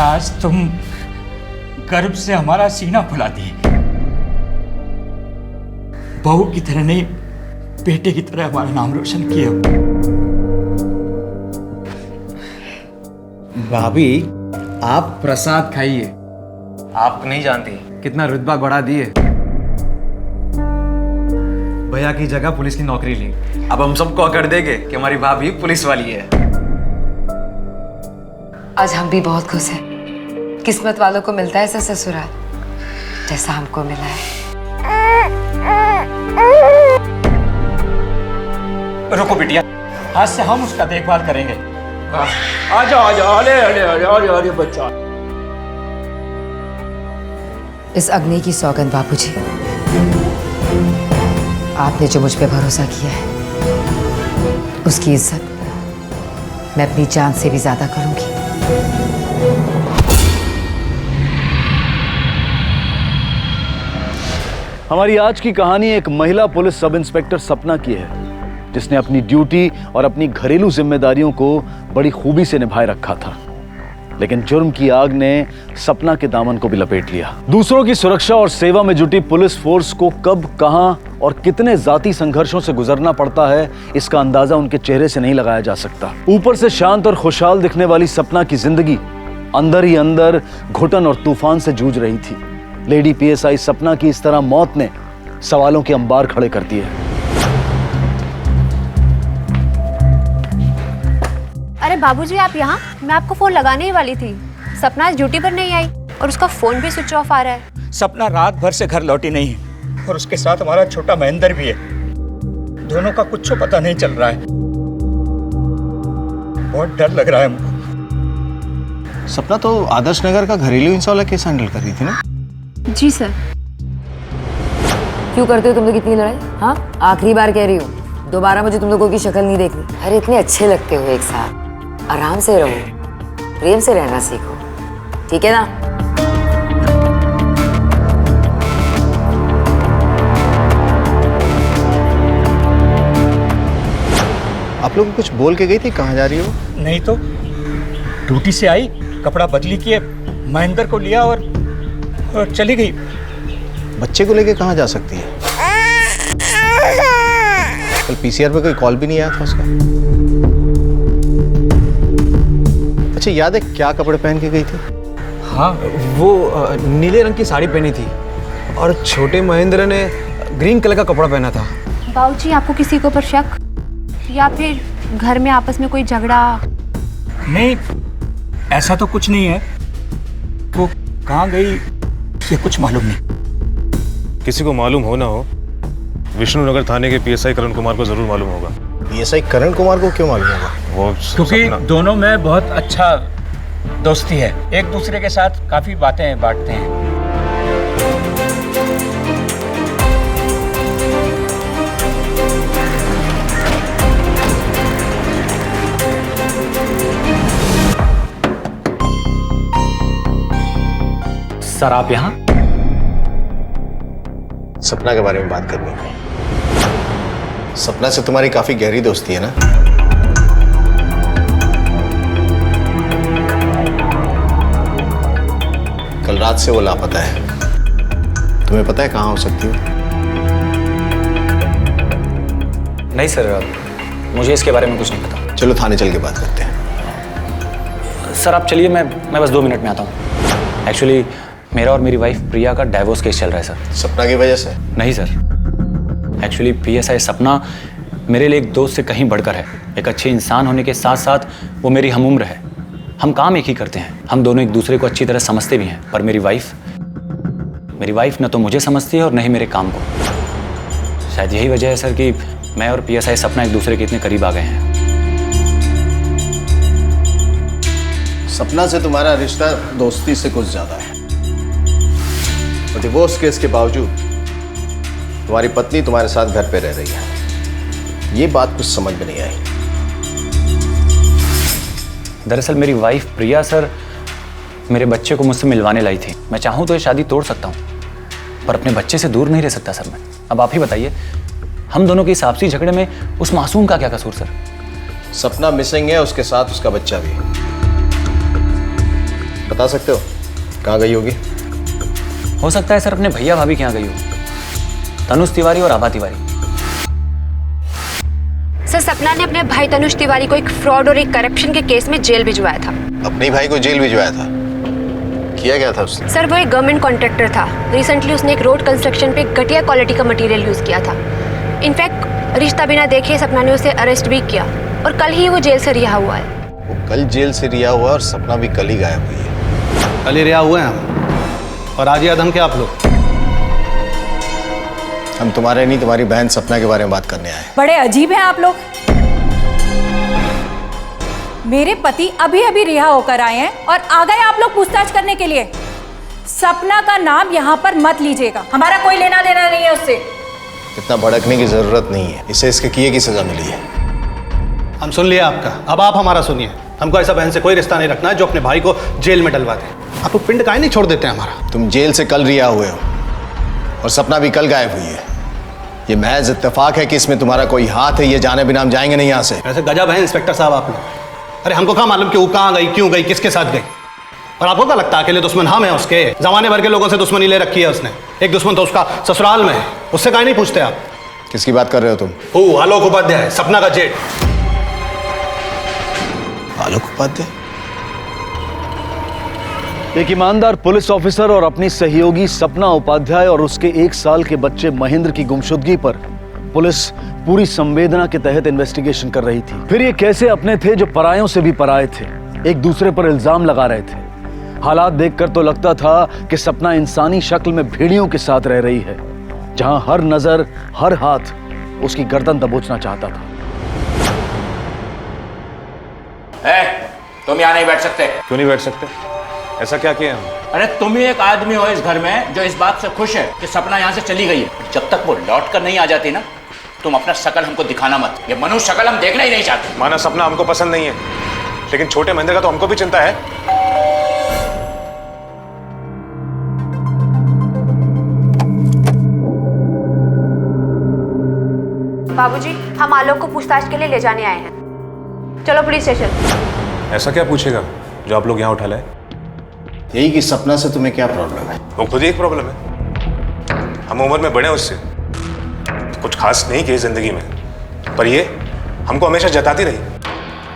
आज तुम गर्व से हमारा सीना फुला दिए। बहू की तरह नहीं, बेटे की तरह हमारा नाम रोशन किए हो। भाभी, आप प्रसाद खाइए। आप नहीं जानती कितना रुतबा बढ़ा दिए। भैया की जगह पुलिस की नौकरी ली। अब हम सबको अकड़ देंगे कि हमारी भाभी पुलिस वाली है। आज हम भी बहुत खुश हैं। किस्मत वालों को मिलता है ऐसा ससुराल जैसा हमको मिला है। रुको बिटिया, आज से हम उसका देखभाल करेंगे। आ जाओ आ जाओ, अरे अरे अरे अरे अरे बच्चा। इस अग्नि की सौगंध बापूजी, आपने जो मुझ पे भरोसा किया है उसकी इज्जत मैं अपनी जान से भी ज्यादा करूंगी। हमारी आज की कहानी एक महिला पुलिस सब इंस्पेक्टर सपना की है, जिसने अपनी ड्यूटी और अपनी घरेलू जिम्मेदारियों को बड़ी खूबी से निभाए रखा था। लेकिन जुर्म की आग ने सपना के दामन को भी लपेट लिया। दूसरों की सुरक्षा और सेवा में जुटी पुलिस फोर्स को कब, कहां और कितने जाती संघर्षों से गुजरना पड़ता है, इसका अंदाजा उनके चेहरे से नहीं लगाया जा सकता। ऊपर से शांत और खुशहाल दिखने वाली सपना की जिंदगी अंदर ही अंदर घुटन और तूफान से जूझ रही थी। लेडी पीएसआई सपना की इस तरह मौत ने सवालों के अंबार खड़े कर दिए। अरे बाबूजी, आप यहाँ? मैं आपको फोन लगाने ही वाली थी। सपना आज ड्यूटी पर नहीं आई और उसका फोन भी स्विच ऑफ आ रहा है। सपना रात भर से घर लौटी नहीं है और उसके साथ हमारा छोटा महेंद्र भी है। दोनों का कुछ पता नहीं चल रहा है। बहुत डर लग रहा है हमको। सपना तो आदर्श नगर का घरेलू हिंसा वाला केस हैंडल कर रही थी ना? जी सर। क्यों करते हो तुम लोग इतनी लड़ाई? हाँ, आखिरी बार कह रही हूँ, दोबारा मुझे तुम लोगों की शक्ल नहीं देखनी। अरे इतने अच्छे लगते हो एक साथ, आराम से रहो, प्रेम से रहना सीखो, ठीक है ना? आप लोग कुछ बोल के गई थी, कहाँ जा रही हो? नहीं तो ड्यूटी से आई, कपड़ा बदली किए, महेंद्र को लिया और चली गई। बच्चे को लेके कहाँ जा सकती है? कल पीसीआर पे कोई कॉल भी नहीं आया था उसका। अच्छा याद है क्या कपड़े पहन के गई थी? हाँ, वो नीले रंग की साड़ी पहनी थी और छोटे महेंद्र ने ग्रीन कलर का कपड़ा पहना था। बाबूजी, आपको किसी के ऊपर शक या फिर घर में आपस में कोई झगड़ा? नहीं, ऐसा तो कुछ नहीं है। वो कहाँ गई ये कुछ मालूम नहीं। किसी को मालूम हो ना हो, विष्णुनगर थाने के पीएसआई करण कुमार को जरूर मालूम होगा। पीएसआई करण कुमार को क्यों मालूम होगा? वो क्योंकि दोनों में बहुत अच्छा दोस्ती है, एक दूसरे के साथ काफी बातें बांटते हैं। सर, आप यहाँ? सपना के बारे में बात करनी है। सपना से तुम्हारी काफी गहरी दोस्ती है ना? कल रात से वो लापता है। तुम्हें पता है कहाँ हो सकती हो? नहीं सर, मुझे इसके बारे में कुछ नहीं पता। चलो थाने चल के बात करते हैं। सर आप चलिए, मैं बस 2 मिनट में आता हूँ। एक्चुअली मेरा और मेरी वाइफ प्रिया का डाइवोर्स केस चल रहा है सर। सपना की वजह से? नहीं सर, एक्चुअली पीएसआई सपना मेरे लिए एक दोस्त से कहीं बढ़कर है। एक अच्छे इंसान होने के साथ साथ वो मेरी हमउम्र है। हम काम एक ही करते हैं, हम दोनों एक दूसरे को अच्छी तरह समझते भी हैं। पर मेरी वाइफ न तो मुझे समझती है और न ही मेरे काम को। शायद यही वजह है सर कि मैं और पीएसआई सपना एक दूसरे के इतने करीब आ गए हैं। सपना से तुम्हारा रिश्ता दोस्ती से कुछ ज्यादा है। और डिवोर्स केस के बावजूद तुम्हारी पत्नी तुम्हारे साथ घर पे रह रही है। ये बात कुछ समझ में नहीं आई। दरअसल मेरी वाइफ प्रिया सर मेरे बच्चे को मुझसे मिलवाने लाई थी। मैं चाहूँ तो ये शादी तोड़ सकता हूँ, पर अपने बच्चे से दूर नहीं रह सकता सर मैं। अब आप ही बताइए, हम दोनों के इस आपसी झगड़े में उस मासूम का क्या कसूर सर? सपना मिसिंग है, उसके साथ उसका बच्चा भी। बता सकते हो कहाँ गई होगी? हो सकता है सर अपने भैया भाभी के यहाँ गई हो, तनुष तिवारी और आभा तिवारी। सर सपना ने अपने भाई तनुष तिवारी को एक फ्रॉड और एक करप्शन के केस में जेल भिजवाया था। अपने भाई को जेल भिजवाया था? किया क्या था उसने? सर वो एक गवर्नमेंट कॉन्ट्रैक्टर था। रिसेंटली उसने एक रोड कंस्ट्रक्शन पे घटिया क्वालिटी का मटेरियल यूज किया था। इनफैक्ट रिश्ता बिना देखे सपना ने उसे अरेस्ट भी किया और कल ही वो जेल से रिहा हुआ है। वो कल जेल से रिहा हुआ और सपना भी कल ही गायब हुई है। कल ही रिहा हुए हैं हम, और आज याद हम क्या आप लोग? हम तुम्हारे नहीं, तुम्हारी बहन सपना के बारे में बात करने आए। बड़े अजीब हैं आप लोग। मेरे पति अभी अभी रिहा होकर आए हैं और आ गए आप लोग पूछताछ करने के लिए। सपना का नाम यहाँ पर मत लीजिएगा, हमारा कोई लेना देना नहीं है उससे। इतना भड़कने की जरूरत नहीं है, इसे इसके किए की सजा मिली है। हम सुन लिया आपका, अब आप हमारा सुनिए। हमको ऐसा बहन से कोई रिश्ता नहीं रखना है जो अपने भाई को जेल में डलवा दे। आप लोग पिंड काहे नहीं छोड़ देते हैं हमारा? तुम जेल से कल रिहा हुए हो और सपना भी कल गायब हुई है। ये महज इत्तेफाक है कि इसमें तुम्हारा कोई हाथ है, ये जाने बिना हम जाएंगे नहीं यहाँ से। ऐसे गजब है इंस्पेक्टर साहब आप लोग। अरे हमको कहाँ मालूम कि वो कहाँ गई, क्यों गई, किसके साथ गई? और आपको क्या लगता है अकेले दुश्मन हम हैं उसके? जमाने भर के लोगों से दुश्मनी ले रखी है उसने। एक दुश्मन तो उसका ससुराल में है, उससे काहे नहीं पूछते आप? किसकी बात कर रहे हो तुम? आलोक उपाध्याय, सपना का जेठ। आलोक उपाध्याय? एक ईमानदार पुलिस ऑफिसर और अपनी सहयोगी सपना उपाध्याय और उसके 1 साल के बच्चे महेंद्र की गुमशुदगी पर पुलिस पूरी संवेदना के तहत इन्वेस्टिगेशन कर रही थी। फिर ये कैसे अपने थे जो परायों से भी पराये थे, एक दूसरे पर इल्जाम लगा रहे थे। हालात देखकर तो लगता था कि सपना इंसानी शक्ल में भेड़ियों के साथ रह रही है, जहां हर नजर, हर हाथ उसकी गर्दन दबोचना चाहता था। तुम यहाँ नहीं बैठ सकते। क्यों नहीं बैठ सकते? ऐसा क्या किया हम? अरे तुम ही एक आदमी हो इस घर में जो इस बात से खुश है कि सपना यहाँ से चली गई है। जब तक वो लौट कर नहीं आ जाती ना, तुम अपना शकल हमको दिखाना मत। ये मनुष्य शकल हम देखना ही नहीं चाहते। माना सपना हमको पसंद नहीं है, लेकिन छोटे महेंद्र का तो हमको भी चिंता है। बाबूजी, हम आलोक को पूछताछ के लिए ले जाने आए हैं। चलो पुलिस स्टेशन। ऐसा क्या पूछेगा जो आप लोग यहाँ उठा लाए? यही कि सपना से तुम्हें क्या प्रॉब्लम है? वो खुद ही एक प्रॉब्लम है। हम उम्र में बड़े हैं उससे, कुछ खास नहीं किए जिंदगी में, पर ये हमको हमेशा जताती रही।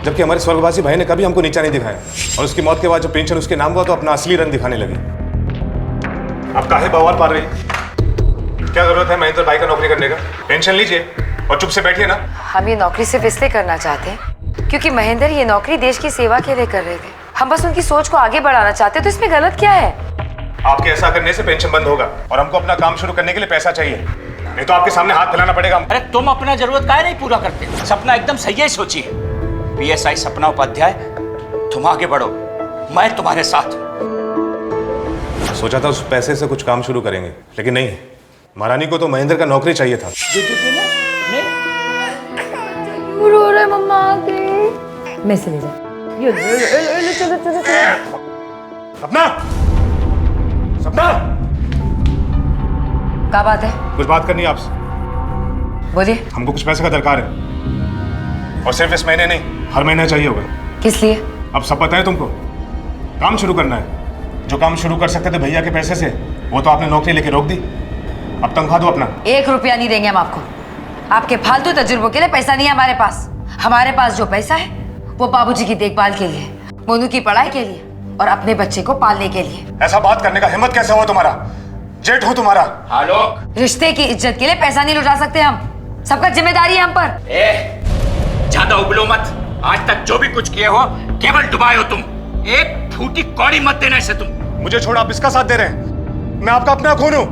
जबकि हमारे स्वर्गवासी भाई ने कभी हमको नीचा नहीं दिखाया, और उसकी मौत के बाद जब पेंशन उसके नाम हुआ तो अपना असली रंग दिखाने लगी। आप काहे बवाल पाल रही? क्या जरूरत है महेंद्र भाई का नौकरी करने का? पेंशन लीजिए और चुप से बैठिए ना। हम ये नौकरी सिर्फ इसलिए करना चाहते हैं क्योंकि महेंद्र ये नौकरी देश की सेवा के लिए कर रहे थे। हम बस उनकी सोच को आगे बढ़ाना चाहते, तो इसमें गलत क्या है? आपके ऐसा करने से पेंशन बंद होगा और हमको अपना काम शुरू करने के लिए पैसा चाहिए, नहीं तो आपके सामने हाथ फैलाना पड़ेगा। अरे तुम अपना जरूरत काहे नहीं पूरा करते? सपना एकदम सही है सोची है। PSI सपना उपाध्याय, तुम आगे बढ़ो, मैं तुम्हारे साथ। सोचा था उस पैसे से कुछ काम शुरू करेंगे, लेकिन नहीं, महारानी को तो महेंद्र का नौकरी चाहिए था। रो रहे मम्मा आके। मैं से ले जा। चलो। सपना, सपना, क्या बात है? कुछ बात करनी है आपसे। बोलिए। हमको कुछ पैसे का दरकार है, और सिर्फ इस महीने नहीं, हर महीने चाहिए होगा। किस लिए? अब सब पता है तुमको। काम शुरू करना है। जो काम शुरू कर सकते थे भैया के पैसे से, वो तो आपने नौकरी लेके रोक दी। अब तनख्वाह दो अपना। 1 रुपया नहीं देंगे हम आपको। आपके फालतू तजुर्बों के लिए पैसा नहीं है हमारे पास। हमारे पास जो पैसा है वो बाबूजी की देखभाल के लिए, मोनू की पढ़ाई के लिए और अपने बच्चे को पालने के लिए। ऐसा बात करने का हिम्मत कैसे हुआ तुम्हारा? जेठ हो तुम्हारा। आलोक, रिश्ते की इज्जत के लिए पैसा नहीं लुटा सकते हम। सबका जिम्मेदारी है हम पर। ज्यादा उबलो मत। आज तक जो भी कुछ किए हो केवल डुबाए हो तुम। एक फूटी कौड़ी मत देना इसे तुम। मुझे छोड़ आप इसका साथ दे रहे हैं? मैं आपका अपना खून हूं,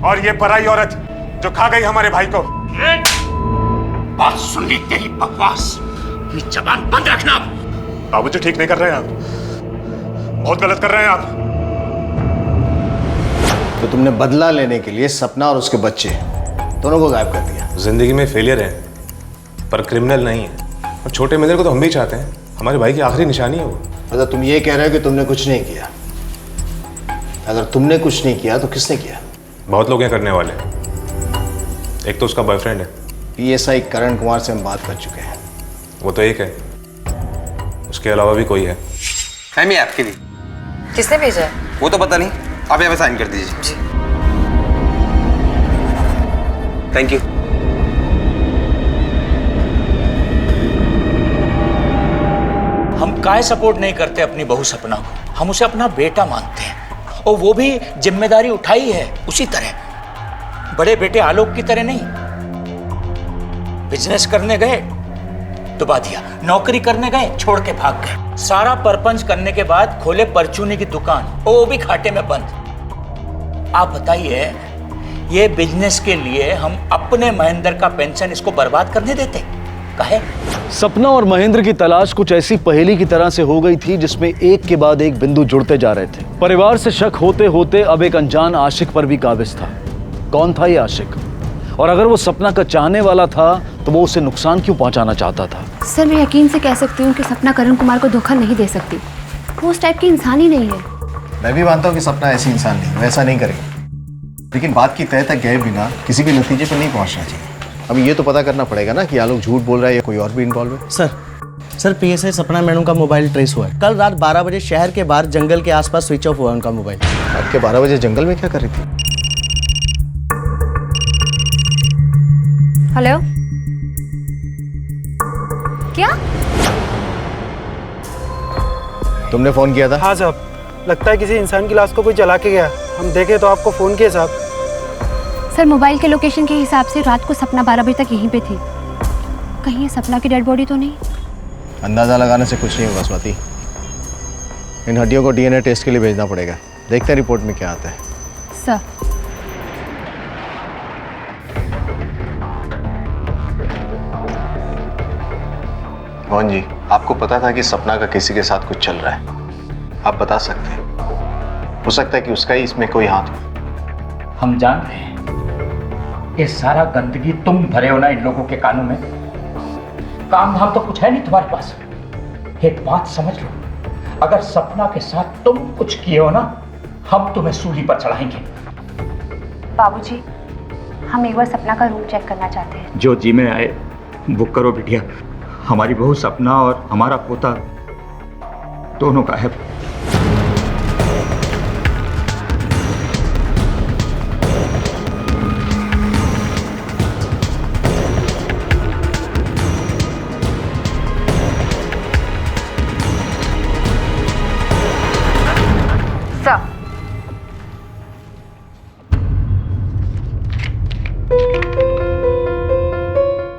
और ये पराई औरत जो खा गई हमारे भाई को। बात सुन ली तेरी बकवास। अपनी जबान बंद रखना। बाबूजी ठीक नहीं कर रहे हैं आप, बहुत गलत कर रहे हैं आप। तो तुमने बदला लेने के लिए सपना और उसके बच्चे दोनों को गायब कर दिया। जिंदगी में फेलियर है, पर क्रिमिनल नहीं है। और छोटे महेंद्र को तो हम भी चाहते हैं, हमारे भाई की आखिरी निशानी है वो। मतलब तुम ये कह रहे हो कि तुमने कुछ नहीं किया? अगर तुमने कुछ नहीं किया तो किसने किया? बहुत लोग हैं करने वाले। एक तो उसका बॉयफ्रेंड है। PSI करण कुमार से हम बात कर चुके हैं। वो तो एक है, उसके अलावा भी कोई है। फहमी आपके लिए किसने भेजा है? वो तो पता नहीं, आप यहाँ पे साइन कर दीजिए। जी। Thank you. हम काहे सपोर्ट नहीं करते अपनी बहू सपना को, हम उसे अपना बेटा मानते हैं और वो भी जिम्मेदारी उठाई है उसी तरह, बड़े बेटे आलोक की तरह नहीं। बिजनेस करने गए डुबा दिया, नौकरी करने गए छोड़ के भाग गए, सारा परपंच करने के बाद खोले परचूनी की दुकान और वो भी घाटे में बंद। आप बताइए, ये बिजनेस के लिए हम अपने महेंद्र का पेंशन इसको बर्बाद करने देते? काहे? सपना और महेंद्र की तलाश कुछ ऐसी पहेली की तरह से हो गई थी जिसमें एक के बाद एक बिंदु जुड़ते जा रहे थे। परिवार से शक होते होते अब एक अनजान आशिक पर भी काबिज था। कौन था ये आशिक? और अगर वो सपना का चाहने वाला था तो वो उसे नुकसान क्यों पहुंचाना चाहता था? सर, मैं यकीन से कह सकती हूँ कि सपना करण कुमार को धोखा नहीं दे सकती। वो उस टाइप की इंसान ही नहीं है। मैं भी मानता हूँ कि सपना ऐसी इंसान नहीं, वैसा नहीं करेगी, लेकिन बात की तह तक गए बिना किसी भी नतीजे पर नहीं पहुंचना चाहिए। अब ये तो पता करना पड़ेगा ना कि आलोक झूठ बोल रहा है या कोई और भी इन्वॉल्व है। सर पीएसआई सपना मैडम का मोबाइल ट्रेस हुआ है। कल रात 12 बजे शहर के बाहर जंगल के आसपास स्विच ऑफ हुआ उनका मोबाइल। रात के 12 बजे जंगल में क्या कर रही थी? हेलो, क्या? तुमने फोन किया था? हाँ साहब, लगता है किसी इंसान की लाश को कोई जला के गया। हम देखे तो आपको फोन किया साहब। सर, मोबाइल के लोकेशन के हिसाब से रात को सपना 12 बजे तक यहीं पे थी। कहीं ये सपना की डेड बॉडी तो नहीं? अंदाजा लगाने से कुछ नहीं होगा स्वाति। इन हड्डियों को डीएनए टेस्ट के लिए भेजना पड़ेगा। देखते हैं रिपोर्ट में क्या आता है। सर, मोहन जी, आपको पता था कि सपना का किसी के साथ कुछ चल रहा है? आप बता सकते हैं? हो सकता है कि उसका ही इसमें कोई हाथ हो। हम जान रहे हैं ये सारा गंदगी तुम भरे हो ना इन लोगों के कानों में। काम धाम तो कुछ है नहीं तुम्हारे पास। एक बात समझ लो, अगर सपना के साथ तुम कुछ किए हो ना, हम तुम्हें सूली पर चढ़ाएंगे। बाबूजी, हम एक बार सपना का रूम चेक करना चाहते हैं। जो जी में आए वो करो बिटिया। हमारी बहू सपना और हमारा पोता दोनों का है।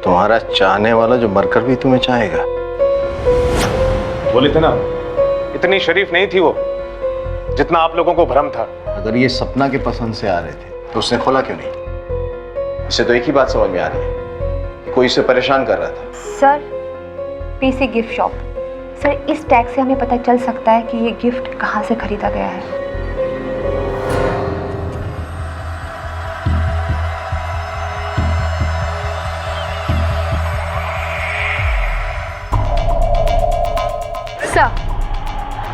तुम्हारा चाहने वाला जो मरकर भी तुम्हें चाहेगा। बोले थे ना, इतनी शरीफ नहीं थी वो जितना आप लोगों को भ्रम था। अगर ये सपना के पसंद से आ रहे थे तो उसने खोला क्यों नहीं? इसे तो एक ही बात समझ में आ रही है कि कोई इसे परेशान कर रहा था। Sir, PC gift shop. Sir, इस टैग से हमें पता चल सकता है कि ये गिफ्ट कहाँ से खरीदा गया है।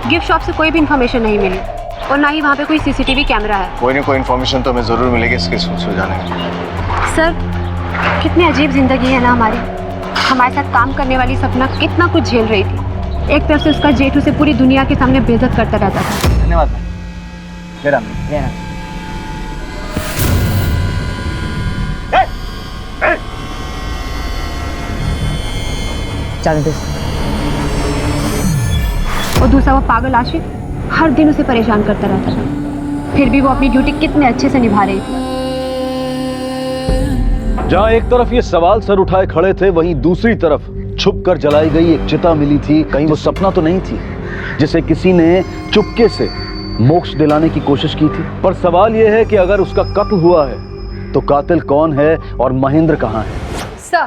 गिफ्ट शॉप से कोई भी इंफॉर्मेशन नहीं मिली और ना ही वहाँ पे कोई सीसीटीवी कैमरा है। कोई ना कोई इन्फॉर्मेशन तो हमें जरूर मिलेगी इसके सुलझाने में। सर, कितनी अजीब जिंदगी है ना हमारी। हमारे साथ काम करने वाली सपना कितना कुछ झेल रही थी। एक तरफ से उसका जेठ उसे पूरी दुनिया के सामने बेइज्जत करता रहता था। धन्यवाद। और दूसरा वो पागल आशिक हर दिन उसे परेशान करता रहता था। फिर भी वो अपनी ड्यूटी कितने अच्छे से निभा रही थी। जहां एक तरफ ये सवाल सर उठाए खड़े थे, वहीं दूसरी तरफ छुप कर जलाई गई एक चिता मिली थी। कहीं वो सपना तो नहीं थी जिसे किसी ने चुपके से मोक्ष दिलाने की कोशिश की थी? पर सवाल यह है कि अगर उसका कत्ल हुआ है तो कातिल कौन है और महेंद्र कहां है? सर,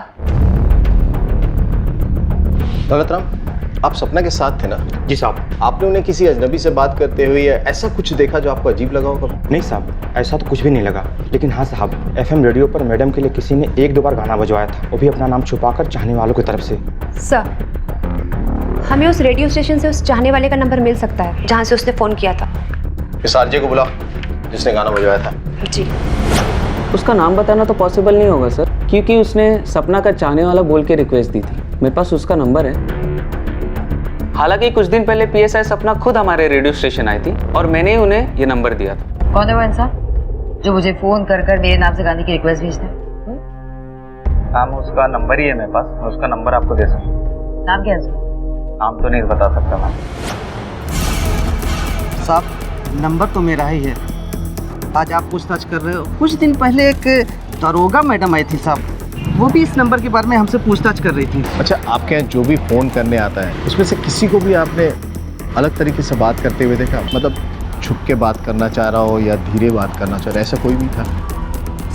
दौलतराम, आप सपना के साथ थे ना? जी साहब। आपने उन्हें किसी अजनबी से बात करते हुए या ऐसा कुछ देखा जो आपको अजीब लगा होगा? नहीं साहब, ऐसा तो कुछ भी नहीं लगा। लेकिन हाँ साहब, एफएम रेडियो पर मैडम के लिए किसी ने 1-2 बार गाना बजवाया था, वो भी अपना नाम छुपाकर चाहने वालों की तरफ से। सर, हमें उस रेडियो स्टेशन से उस चाहने वाले का नंबर मिल सकता है जहाँ से उसने फोन किया था। इस आरजे को बुलाओ जिसने गाना बजवाया था। जी। उसका नाम बताना तो पॉसिबल नहीं होगा सर, क्योंकि उसने सपना का चाहने वाला बोल के रिक्वेस्ट दी थी। मेरे पास उसका नंबर है। हालांकि कुछ दिन पहले पीएसआई सपना खुद हमारे रेडियो स्टेशन आई थी और मैंने ही उन्हें ये नंबर दिया था। कौन है वो इंसान जो मुझे फोन कर कर मेरे नाम से गाने की रिक्वेस्ट भेजता है? मैम उसका नंबर ही है मेरे पास, मैं उसका नंबर आपको दे सकता हूँ। नाम क्या है उसका? नाम तो नहीं बता सकता मैम। साहब नंबर तो मेरा ही है। आज आप पूछताछ कर रहे हो। कुछ दिन पहले एक दरोगा मैडम आई थी साहब, वो भी इस नंबर के बारे में हमसे पूछताछ कर रही थी। अच्छा, आपके यहाँ जो भी फ़ोन करने आता है उसमें से किसी को भी आपने अलग तरीके से बात करते हुए देखा? मतलब छुप के बात करना चाह रहा हो या धीरे बात करना चाह रहा है, ऐसा कोई भी था?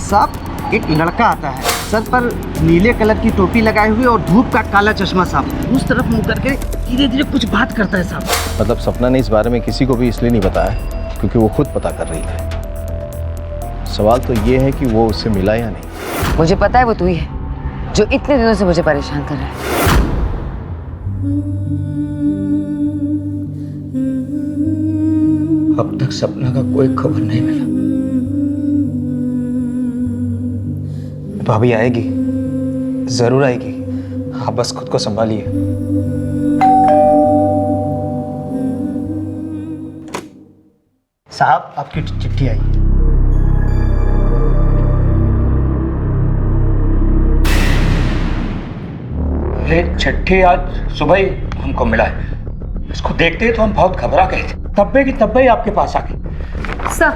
साहब एक लड़का आता है, सर पर नीले कलर की टोपी लगाए हुए और धूप का काला चश्मा साहब, उस तरफ मुंह करके धीरे धीरे कुछ बात करता है साहब। मतलब सपना ने इस बारे में किसी को भी इसलिए नहीं बताया क्योंकि वो खुद पता कर रही है। सवाल तो ये है कि वो उससे मिला या नहीं। मुझे पता है वो तू ही है जो इतने दिनों से मुझे परेशान कर रहा है। अब तक सपना का कोई खबर नहीं मिला। भाभी आएगी, जरूर आएगी। आप बस खुद को संभालिए। साहब आपकी चिट्ठी आई। ये चिट्ठी आज सुबह ही हमको मिला है। इसको देखते ही तो हम बहुत घबरा गए थे। तब्बे की तब्बे ही आपके पास आ गई। सर,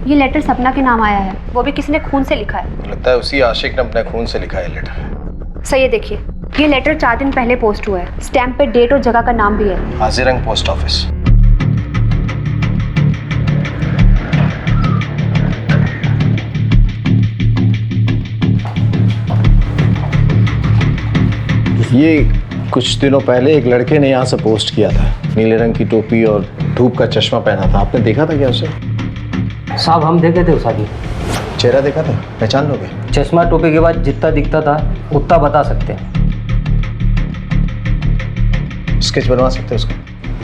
ये लेटर सपना के नाम आया है, वो भी किसी ने खून से लिखा है। लगता है उसी आशिक ने अपने खून से लिखा है लेटर। सर ये देखिए, ये लेटर 4 दिन पहले पोस्ट हुआ है। स्टैम्प पे डेट और जगह का नाम भी है। हाजीरंग पोस्ट ऑफिस। ये कुछ दिनों पहले एक लड़के ने यहाँ से पोस्ट किया था। नीले रंग की टोपी और धूप का चश्मा पहना था। आपने देखा था क्या उसे? साहब हम देखे थे उस आदमी। चेहरा देखा था? पहचान लोगे? चश्मा टोपी के बाद जितना दिखता था उतना बता सकते हैं। स्केच बनवा सकते हैं उसका?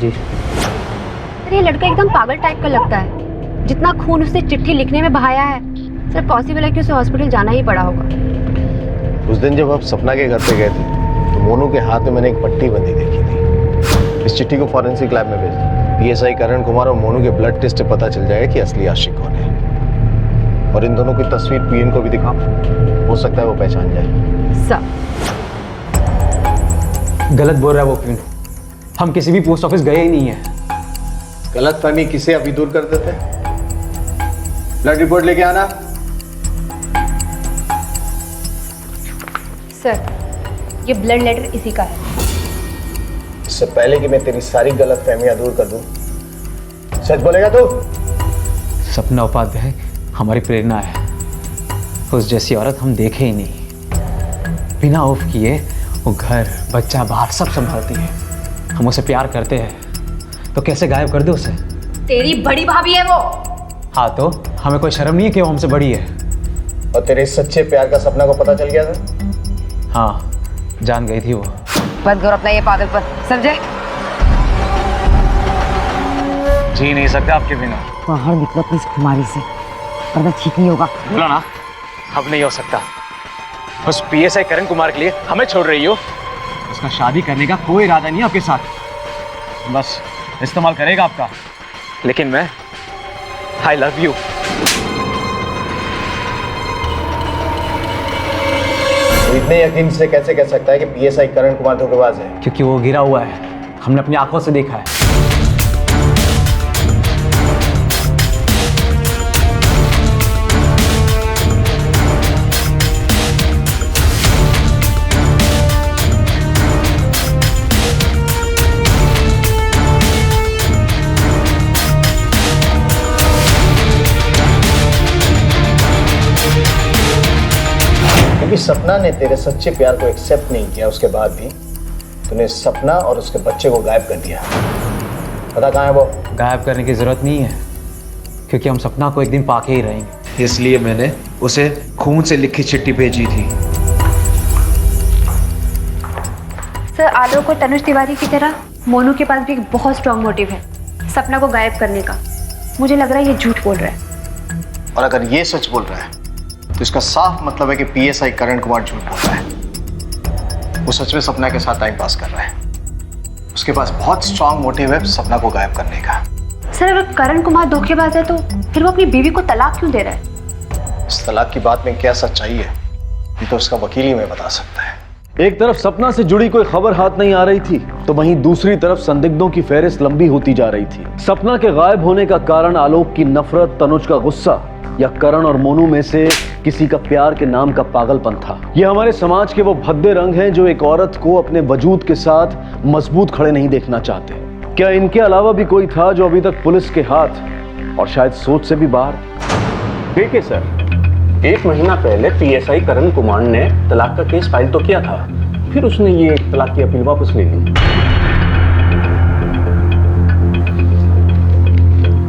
जी। सर ये लड़का एकदम पागल टाइप का लगता है। जितना खून उसने चिट्ठी लिखने में बहाया है, सर पॉसिबल है कि उसे हॉस्पिटल जाना ही पड़ा होगा। उस दिन जब आप सपना के घर पे गए थे तो मोनू के हाथ में मैंने एक पट्टी बंधी देखी थी। इस चिट्ठी को फॉरेंसिक लैब में भेज दो। पीएसआई करण कुमार और मोनू के ब्लड टेस्ट से पता चल जाएगा कि असली आशिक कौन है। और इन दोनों की तस्वीर पीएन को भी दिखाओ, हो सकता है वो पहचान जाए। सर गलत बोल रहा है वो पीएन। हम किसी भी पोस्ट ऑफिस गए ही नहीं है। गलतफहमी किसे अभी दूर कर देते? ब्लड रिपोर्ट लेके आना। सर ये ब्लड लेटर इसी का है। इससे पहले कि मैं तेरी सारी गलतफहमियां दूर कर दूं, सच बोलेगा तू? सपना उपाध्याय हमारी प्रेरणा है। उस जैसी औरत हम देखे ही नहीं। बिना ऑफ किए वो घर बच्चा बाहर सब संभालती है। हम उसे प्यार करते हैं तो कैसे गायब कर दे उसे? तेरी बड़ी भाभी है वो। हाँ तो हमें कोई शर्म नहीं है कि वो हमसे बड़ी है। और तेरे सच्चे प्यार का सपना को पता चल गया था? हाँ जान गई थी वो। बंद करो अपना ये पागलपन, समझे? जी नहीं सकते आपके बिना। बाहर निकलो अपनी इस खुमारी से, वरना ठीक नहीं होगा। बोलो ना, अब नहीं हो सकता। उस पीएसआई करण कुमार के लिए हमें छोड़ रही हो? उसका शादी करने का कोई इरादा नहीं है आपके साथ। बस इस्तेमाल करेगा आपका। लेकिन मैं आई लव यू। तो इतने यकीन से कैसे कह सकता है कि पीएसआई करण कुमार धोखेबाज है? क्योंकि वो गिरा हुआ है, हमने अपनी आंखों से देखा है। क्योंकि सपना ने तेरे सच्चे प्यार को एक्सेप्ट नहीं किया, उसके बाद भी तूने सपना और उसके बच्चे को गायब कर दिया। पता कहाँ है वो? गायब करने की जरूरत नहीं है, क्योंकि हम सपना को एक दिन पाके ही रहेंगे। इसलिए मैंने उसे खून से लिखी चिट्ठी भेजी थी। सर आलोक और तनुज तिवारी की तरह मोनू के पास भी एक बहुत स्ट्रॉन्ग मोटिव है सपना को गायब करने का। मुझे लग रहा है ये झूठ बोल रहा है। और अगर ये सच बोल रहा है तो इसका साफ मतलब है कि पीएसआई करण कुमार झूठ बोल रहा है। वो सच में सपना के साथ टाइम पास कर रहा है। उसके पास बहुत स्ट्रांग मोटिव है सपना को गायब करने का। सर अगर करण कुमार धोखेबाज है तो फिर वो अपनी बीवी को तलाक क्यों दे रहा है? इस तलाक की बात में क्या सच्चाई है ये तो उसका वकील ही हमें बता सकता है। एक तरफ सपना से जुड़ी कोई खबर हाथ नहीं आ रही थी तो वहीं दूसरी तरफ संदिग्धों की फहरिस्त लंबी होती जा रही थी। सपना के गायब होने का कारण आलोक की नफरत, तनुज का गुस्सा या करण और मोनू में से किसी का प्यार के नाम का पागलपन था। ये हमारे समाज के वो भद्दे रंग हैं जो एक औरत को अपने वजूद के साथ मजबूत खड़े नहीं देखना चाहते। क्या इनके अलावा भी कोई था जो अभी तक पुलिस के हाथ और शायद सोच से भी बाहर? देखिए सर, 1 महीना पहले पीएसआई करण कुमार ने तलाक का केस फाइल तो किया था, फिर उसने ये तलाक की अपील वापस ले ली।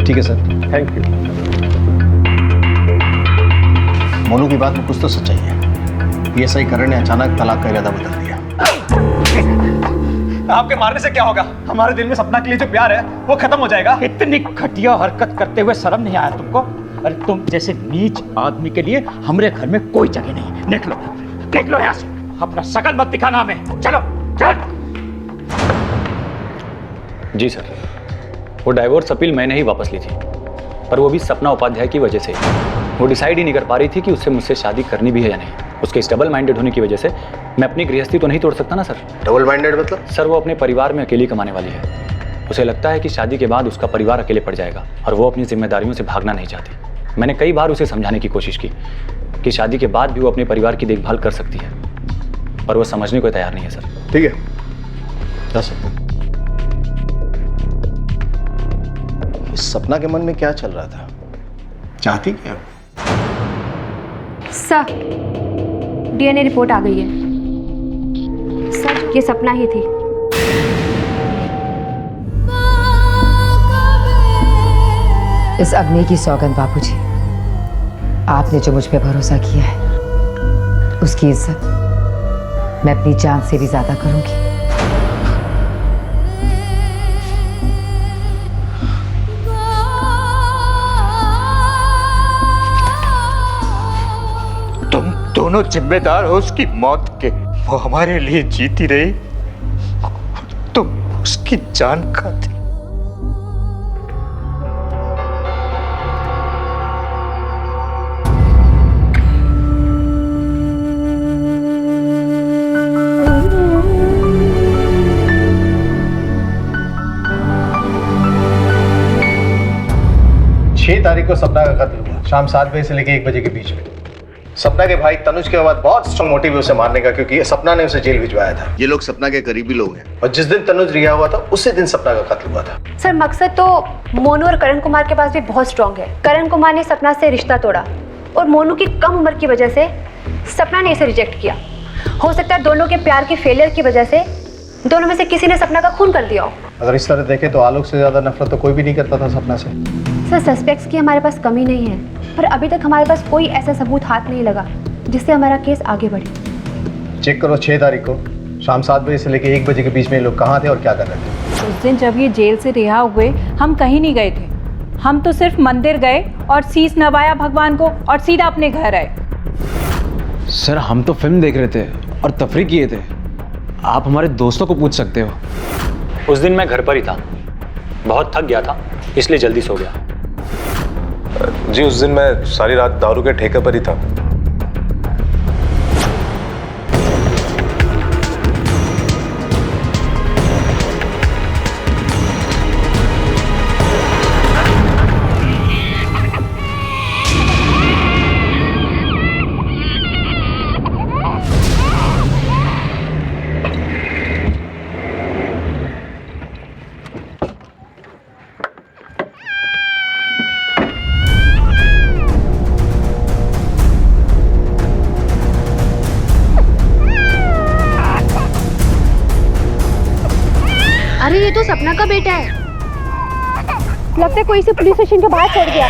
ठीक है सर, थैंक यू। मोनू की बात में कुछ तो सच्चाई है। पीएसआई करण ने अचानक तलाक का इरादा बदल दिया। आपके मारने से क्या होगा? हमारे दिल में सपना के लिए जो प्यार है वो खत्म हो जाएगा। इतनी घटिया हरकत करते हुए शर्म नहीं आया तुमको? अरे तुम जैसे नीच आदमी के लिए हमारे घर में कोई जगह नहीं। देख लो यहाँ से, अपना शकल मत दिखाना हमें। चलो चल। जी सर, वो डाइवोर्स अपील मैंने ही वापस ली थी, पर वो भी सपना उपाध्याय की वजह से। वो डिसाइड ही नहीं कर पा रही थी कि उससे मुझसे शादी करनी भी है या नहीं। उसके इस डबल माइंडेड होने की वजह से मैं अपनी गृहस्थी तो नहीं तोड़ सकता ना सर। डबल माइंडेड मतलब? सर वो अपने परिवार में अकेली कमाने वाली है। उसे लगता है कि शादी के बाद उसका परिवार अकेले पड़ जाएगा और वो अपनी जिम्मेदारियों से भागना नहीं चाहती। मैंने कई बार उसे समझाने की कोशिश की कि शादी के बाद भी वो अपने परिवार की देखभाल कर सकती है, पर वो समझने को तैयार नहीं है सर। ठीक है, जा सकते। इस सपना के मन में क्या चल रहा था? चाहती क्या? सर, डीएनए रिपोर्ट आ गई है। सर, ये सपना ही थी। इस अग्नि की सौगंध बापूजी, आपने जो मुझ पे भरोसा किया है उसकी इज्जत मैं अपनी जान से भी ज्यादा करूंगी। तुम दोनों जिम्मेदार हो उसकी मौत के। वो हमारे लिए जीती रही, तुम उसकी जान खाती। तारीख को सपना का कत्ल हुआ शाम 7 बजे से लेकर 1 बजे के बीच में। सपना के भाई तनुज के बाद बहुत स्ट्रांग मोटिव है उसे मारने का, क्योंकि सपना ने उसे जेल भिजवाया था। ये लोग सपना के करीबी लोग हैं और जिस दिन तनुज रिहा हुआ था उसी दिन सपना का कत्ल हुआ था। सर, मकसद तो मोनू और करण कुमार के पास भी बहुत स्ट्रांग है। करण कुमार ने सपना से रिश्ता तोड़ा और मोनू की कम उम्र की वजह से सपना ने इसे रिजेक्ट किया। हो सकता है दोनों के प्यार के फेलियर की वजह से दोनों में से किसी ने सपना का खून कर दिया हो। अगर इस तरह देखे तो आलोक से ज्यादा नफरत तो कोई भी नहीं करता था सपना से। सर, सस्पेक्ट्स की हमारे पास कमी नहीं है, पर अभी तक हमारे पास कोई ऐसा सबूत हाथ नहीं लगा जिससे हमारा केस आगे बढ़े। चेक करो 6 तारीख को शाम 7 बजे से लेकर 1 बजे के बीच में लोग कहाँ थे और क्या कर रहे थे। उस दिन जब ये जेल से रिहा हुए हम कहीं नहीं गए थे। हम तो सिर्फ मंदिर गए और शीश नवाया भगवान को और सीधा अपने घर आए। सर, हम तो फिल्म देख रहे थे और तफरी किए थे। आप हमारे दोस्तों को पूछ सकते हो। उस दिन मैं घर पर ही था, बहुत थक गया था इसलिए जल्दी सो गया। जी उस दिन मैं सारी रात दारू के ठेके पर ही था। अरे ये तो सपना का बेटा है। लगता है कोई इसे पुलिस स्टेशन के बाहर छोड़ गया।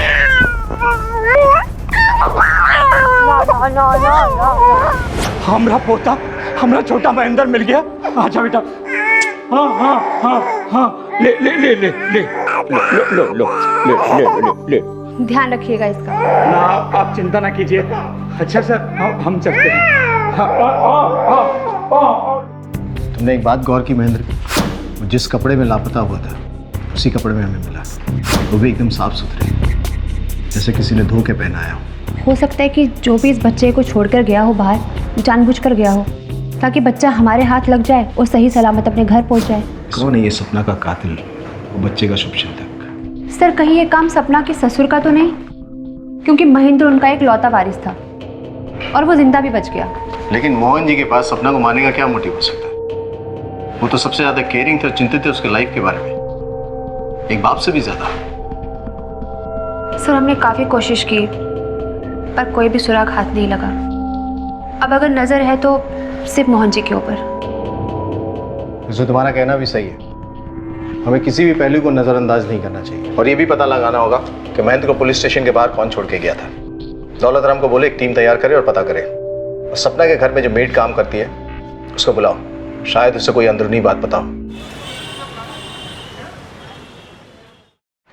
हमरा पोता, हमरा छोटा महेंद्र मिल गया। आजा बेटा। हाँ हाँ हाँ हाँ, ले ले ले ले ले लो लो लो ले ले ले ले। ध्यान रखिएगा इसका। ना आप चिंता ना कीजिए। अच्छा सर, हम चलते हैं। तुमने एक बात गौर की महेंद्र, जिस कपड़े में लापता हुआ था उसी कपड़े में हमें मिला, वो भी एकदम साफ सुथरे, जैसे किसी ने धो के पहनाया हो। हो सकता है कि जो भी इस बच्चे को छोड़कर गया हो बाहर, जानबूझकर गया हो ताकि बच्चा हमारे हाथ लग जाए और सही सलामत अपने घर पहुंच जाए। कौन है ये सपना का कातिल, वो बच्चे का शुभचिंतक? सर कहीं ये काम सपना के ससुर का तो नहीं? क्योंकि महेंद्र उनका एक लौता वारिस था और वो जिंदा भी बच गया। लेकिन मोहन जी के पास सपना को मारने का क्या मोटिव हो सकता है? वो तो सबसे ज्यादा केयरिंग थे और चिंतित थे उसके लाइफ के बारे में, एक बाप से भी ज्यादा। सर हमने काफी कोशिश की पर कोई भी सुराग हाथ नहीं लगा। अब अगर नजर है तो सिर्फ मोहन जी के ऊपर। वैसे तुम्हारा कहना भी सही है, हमें किसी भी पहलू को नजरअंदाज नहीं करना चाहिए और ये भी पता लगाना होगा कि महेंद्र को पुलिस स्टेशन के बाहर कौन छोड़ के गया था। दौलत राम को बोले एक टीम तैयार करे और पता करे, और सपना के घर में जो मेड काम करती है उसको बुलाओ, शायद उसे कोई अंदरूनी बात पता हो।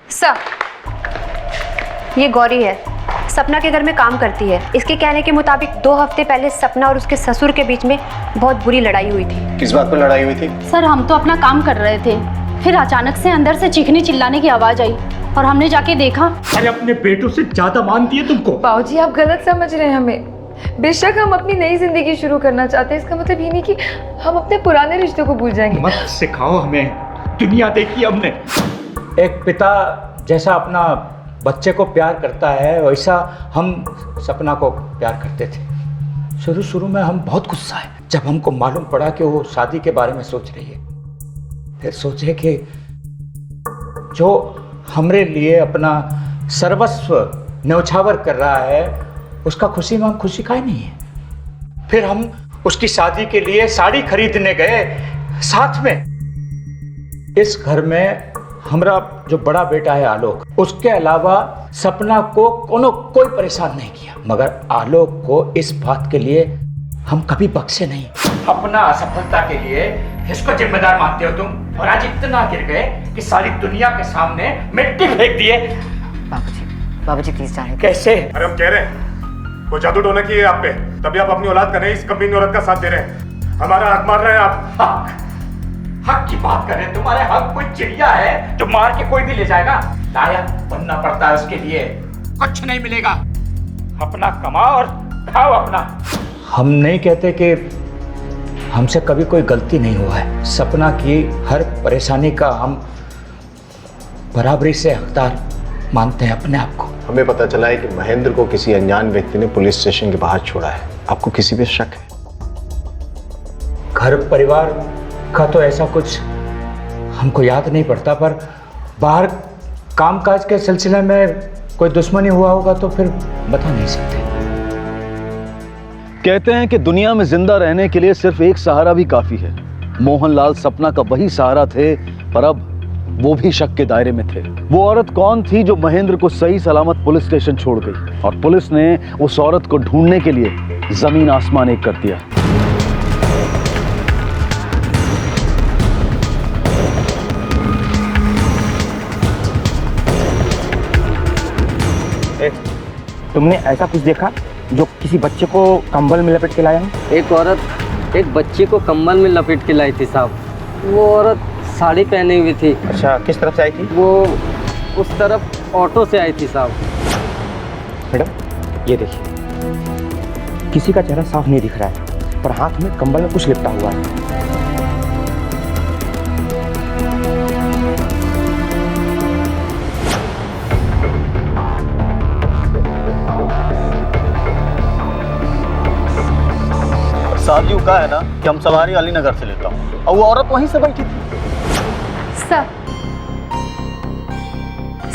सर ये गौरी है, सपना के घर में काम करती है। इसके कहने के मुताबिक 2 हफ्ते पहले सपना और उसके ससुर के बीच में बहुत बुरी लड़ाई हुई थी। किस बात पर लड़ाई हुई थी? सर हम तो अपना काम कर रहे थे, फिर अचानक से अंदर से चीखने चिल्लाने की आवाज आई और हमने जाके देखा। अरे अपने बेटों से ज्यादा मानती है तुमको। बाबूजी आप गलत समझ रहे हैं हमें। बेशक हम अपनी नई जिंदगी शुरू करना चाहते हैं, इसका मतलब ये नहीं कि हम अपने पुराने रिश्तों को भूल जाएंगे। मत सिखाओ हमें, दुनिया देखी हमने। एक पिता जैसा अपना बच्चे को प्यार करता है वैसा हम सपना को प्यार करते थे। शुरू शुरू में हम बहुत गुस्सा है जब हमको मालूम पड़ा कि वो शादी के बारे में सोच रही है। फिर सोचे कि जो हमरे लिए अपना सर्वस्व न्यौछावर कर रहा है उसका खुशी में खुशी का ही नहीं है। फिर हम उसकी शादी के लिए साड़ी खरीदने गए साथ में। इस घर में हमारा जो बड़ा बेटा है आलोक, उसके अलावा सपना को कोई परेशान नहीं किया, मगर आलोक को इस बात के लिए हम कभी बख्शे नहीं। अपना असफलता के लिए इसको जिम्मेदार मानते हो तुम, और आज इतना गिर गए कि सारी दुनिया के सामने मिट्टी फेंक दिए। बाबूजी प्लीज जाने। कैसे? अरे हम कह रहे हैं वो जादू टोना की है आप पे, तभी आप अपनी औलाद का नहीं इस कमीनी औरत का साथ दे रहे हैं। हमारा हक मार रहे हैं आप। हक की बात कर रहे हैं? तुम्हारे हक कोई चिड़िया है जो मार के कोई भी ले जाएगा? लायक बनना पड़ता है उसके लिए, कुछ नहीं मिलेगा। अपना कमाओ और खाओ अपना। हम नहीं कहते कि हमसे कभी कोई गलती नहीं हुआ है। सपना की हर परेशानी का हम बराबरी से हकदार मानते हैं अपने आप को। हमें पता चला है कि महेंद्र को किसी अनजान व्यक्ति ने पुलिस स्टेशन के बाहर छोड़ा है। आपको किसी पे शक है? घर परिवार का तो ऐसा कुछ हमको याद नहीं पड़ता, पर बाहर कामकाज के सिलसिले में कोई दुश्मनी हुआ होगा तो फिर बता नहीं सकते। कहते हैं कि दुनिया में जिंदा रहने के लिए सिर्फ एक सहारा भी काफी है। मोहनलाल सपना का वही सहारा थे, पर अब वो भी शक के दायरे में थे। वो औरत कौन थी जो महेंद्र को सही सलामत पुलिस स्टेशन छोड़ गई, और पुलिस ने उस औरत को ढूंढने के लिए जमीन आसमान एक कर दिया। तुमने ऐसा कुछ देखा जो किसी बच्चे को कंबल में लपेट के लाया है? एक औरत एक बच्चे को कंबल में लपेट के लाई थी साहब। वो औरत साड़ी पहनी हुई थी। अच्छा, किस तरफ से आई थी? वो उस तरफ ऑटो से आई थी साहब। मैडम ये देखिए, किसी का चेहरा साफ नहीं दिख रहा है, पर हाथ में कंबल में कुछ लिपटा हुआ है। साजियो का है ना कि हम सवारी अलीनगर से लेता हूँ और वो औरत वहीं से बैठी थी। सर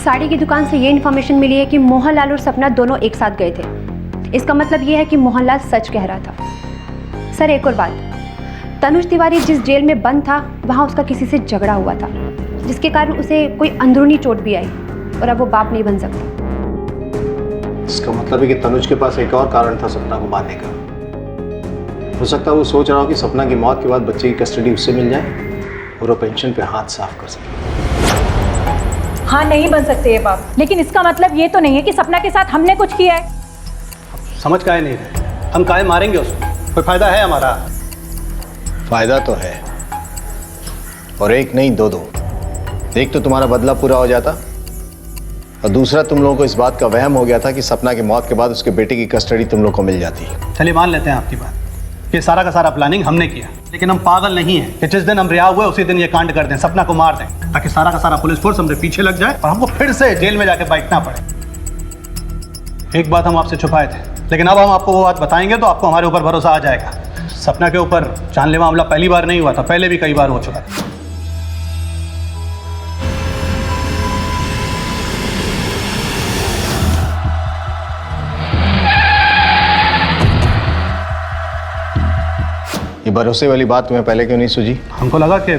साड़ी की दुकान से ये इन्फॉर्मेशन मिली है कि मोहनलाल और सपना दोनों एक साथ गए थे। इसका मतलब ये है कि मोहनलाल सच कह रहा था। सर एक और बात, तनुज तिवारी जिस जेल में बंद था वहाँ उसका किसी से झगड़ा हुआ था, जिसके कारण उसे कोई अंदरूनी चोट भी आई और अब वो बाप नहीं बन सकता। इसका मतलब है कि तनुज के पास एक और कारण था सपना को मारने का। हो सकता है वो सोच रहा हो कि सपना की मौत के बाद बच्चे की कस्टडी उससे मिल जाए और वो पेंशन पे हाथ साफ कर सके। हाँ नहीं बन सकते ये बाप, लेकिन इसका मतलब ये तो नहीं है कि सपना के साथ हमने कुछ किया है। समझ काहे नहीं रहे? हम काहे मारेंगे उसको? कोई फायदा है हमारा? फायदा तो है, और एक नहीं दो दो। एक तो तुम्हारा बदला पूरा हो जाता और दूसरा तुम लोगों को इस बात का वहम हो गया था कि सपना की मौत के बाद उसके बेटे की कस्टडी तुम लोग को मिल जाती है। चलिए मान लेते हैं आपकी बात, ये सारा का सारा प्लानिंग हमने किया, लेकिन हम पागल नहीं हैं कि जिस दिन हम रिहा हुए उसी दिन ये कांड कर दें, सपना को मार दें, ताकि सारा का सारा पुलिस फोर्स हमसे पीछे लग जाए और हमको फिर से जेल में जाके बैठना पड़े। एक बात हम आपसे छुपाए थे, लेकिन अब हम आपको वो बात बताएंगे तो आपको हमारे ऊपर भरोसा आ जाएगा। सपना के ऊपर जानलेवा हमला पहली बार नहीं हुआ था, पहले भी कई बार हो चुका था। ये भरोसे वाली बात तुम्हें पहले क्यों नहीं सूझी? हमको लगा कि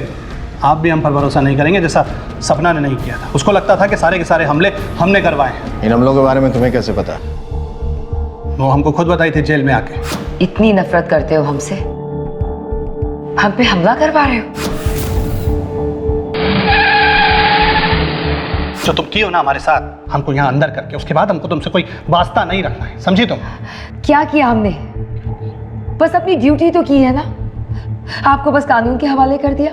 आप भी हम पर भरोसा नहीं करेंगे जैसा सपना ने नहीं किया था। उसको लगता था कि सारे के सारे हमले हमने करवाए हैं। इन हमलों के बारे में तुम्हें कैसे पता? वो हमको खुद बताई थी जेल में आके। इतनी नफरत करते हो हमसे, हम पे हमला करवा रहे हो? जो तुम किए हो ना हमारे साथ, हमको यहाँ अंदर करके, उसके बाद हमको तुमसे कोई वास्ता नहीं रखना है, समझी तुम? क्या किया हमने? बस अपनी ड्यूटी तो की है ना, आपको बस कानून के हवाले कर दिया।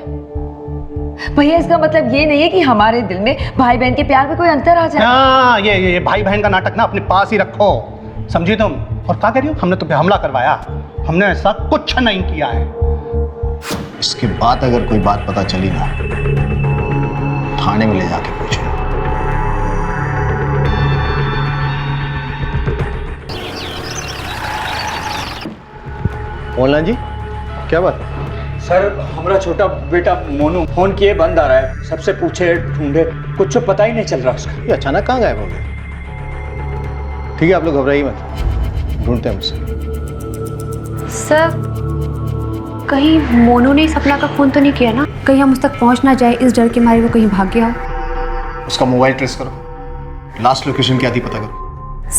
भैया इसका मतलब ये नहीं है कि हमारे दिल में भाई बहन के प्यार में कोई अंतर आ जाए। हाँ, ये भाई बहन का नाटक ना अपने पास ही रखो, समझी तुम? और क्या कह रही हो? हमने तुम पे हमला करवाया, हमने ऐसा कुछ नहीं किया है। इसके बाद अगर कोई बात पता चली ना, थाने में ले जाके पूछो। मोहनलाल जी, क्या बात है? सर, हमारा छोटा बेटा मोनू फोन किए बंद आ रहा है, सबसे पूछे ढूंढे, कुछ पता ही नहीं चल रहा उसका। ये अचानक कहाँ गायब हो गया? ठीक है, आप लोग घबराइए मत, ढूंढते हैं उसे। सर, कहीं मोनू ने सपना का फोन तो नहीं किया ना? कहीं हम उस तक पहुंच ना जाए, इस डर के मारे वो कहीं भाग गया हो। उसका मोबाइल ट्रेस करो, लास्ट लोकेशन क्या थी पता करो।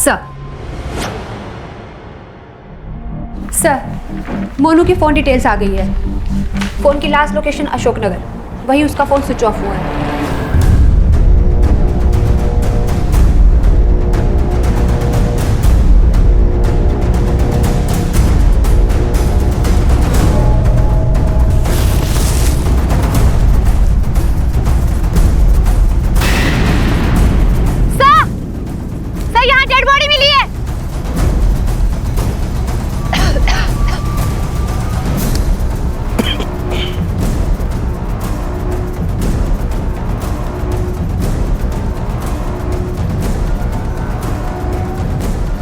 सर, मोनू की फ़ोन डिटेल्स आ गई है। फ़ोन की लास्ट लोकेशन अशोकनगर, वहीं उसका फ़ोन स्विच ऑफ हुआ है। सर, यहाँ डेड बॉडी मिली है।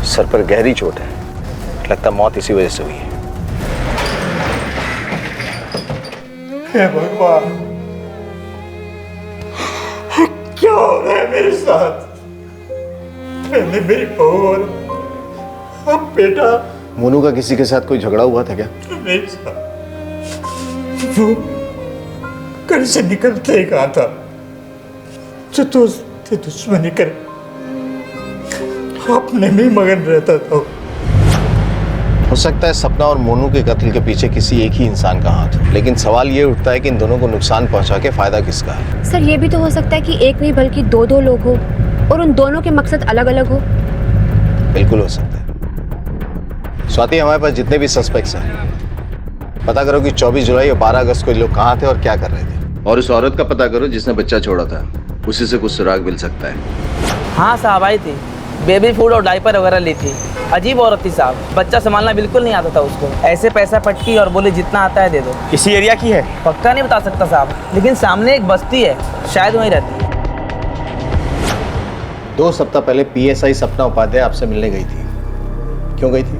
सर पर गहरी चोट है, लगता मौत इसी वजह से हुई है। हे भगवान, क्या हो रहा है मेरे साथ? मैंने मेरी बहू और अब बेटा। मोनू का किसी के साथ कोई झगड़ा हुआ था क्या? नहीं साहब, वो घर से निकलते ही कहा था जो दोस्त थे दुश्मनी कर अपने में मगन रहता था। हो सकता है सपना और मोनू के कत्ल के पीछे किसी एक ही इंसान का हाथ हो, लेकिन सवाल ये उठता है कि इन दोनों को नुकसान पहुंचा के फायदा किसका है? सर, ये भी तो हो सकता है कि एक नहीं बल्कि दो लोग हो और उन दोनों के मकसद अलग अलग हो। बिल्कुल हो सकता है। स्वाति, हमारे पास जितने भी सस्पेक्ट्स हैं, पता करो कि 24 जुलाई और 12 अगस्त को लोग कहाँ थे और क्या कर रहे थे, और उस औरत का पता करो जिसने बच्चा छोड़ा था, उसी से कुछ सुराग मिल सकता है। हाँ साहब, आई थी, बेबी फूड और डायपर वगैरह ली थी। अजीब औरत थी साहब, बच्चा संभालना बिल्कुल नहीं आता था उसको। ऐसे पैसा पटकी और बोले जितना आता है दे दो। किसी एरिया की है? पक्का नहीं बता सकता साहब, लेकिन सामने एक बस्ती है, शायद वहीं रहती है। 2 सप्ताह पहले PSI सपना उपाध्याय आपसे मिलने गई थी, क्यों गई थी?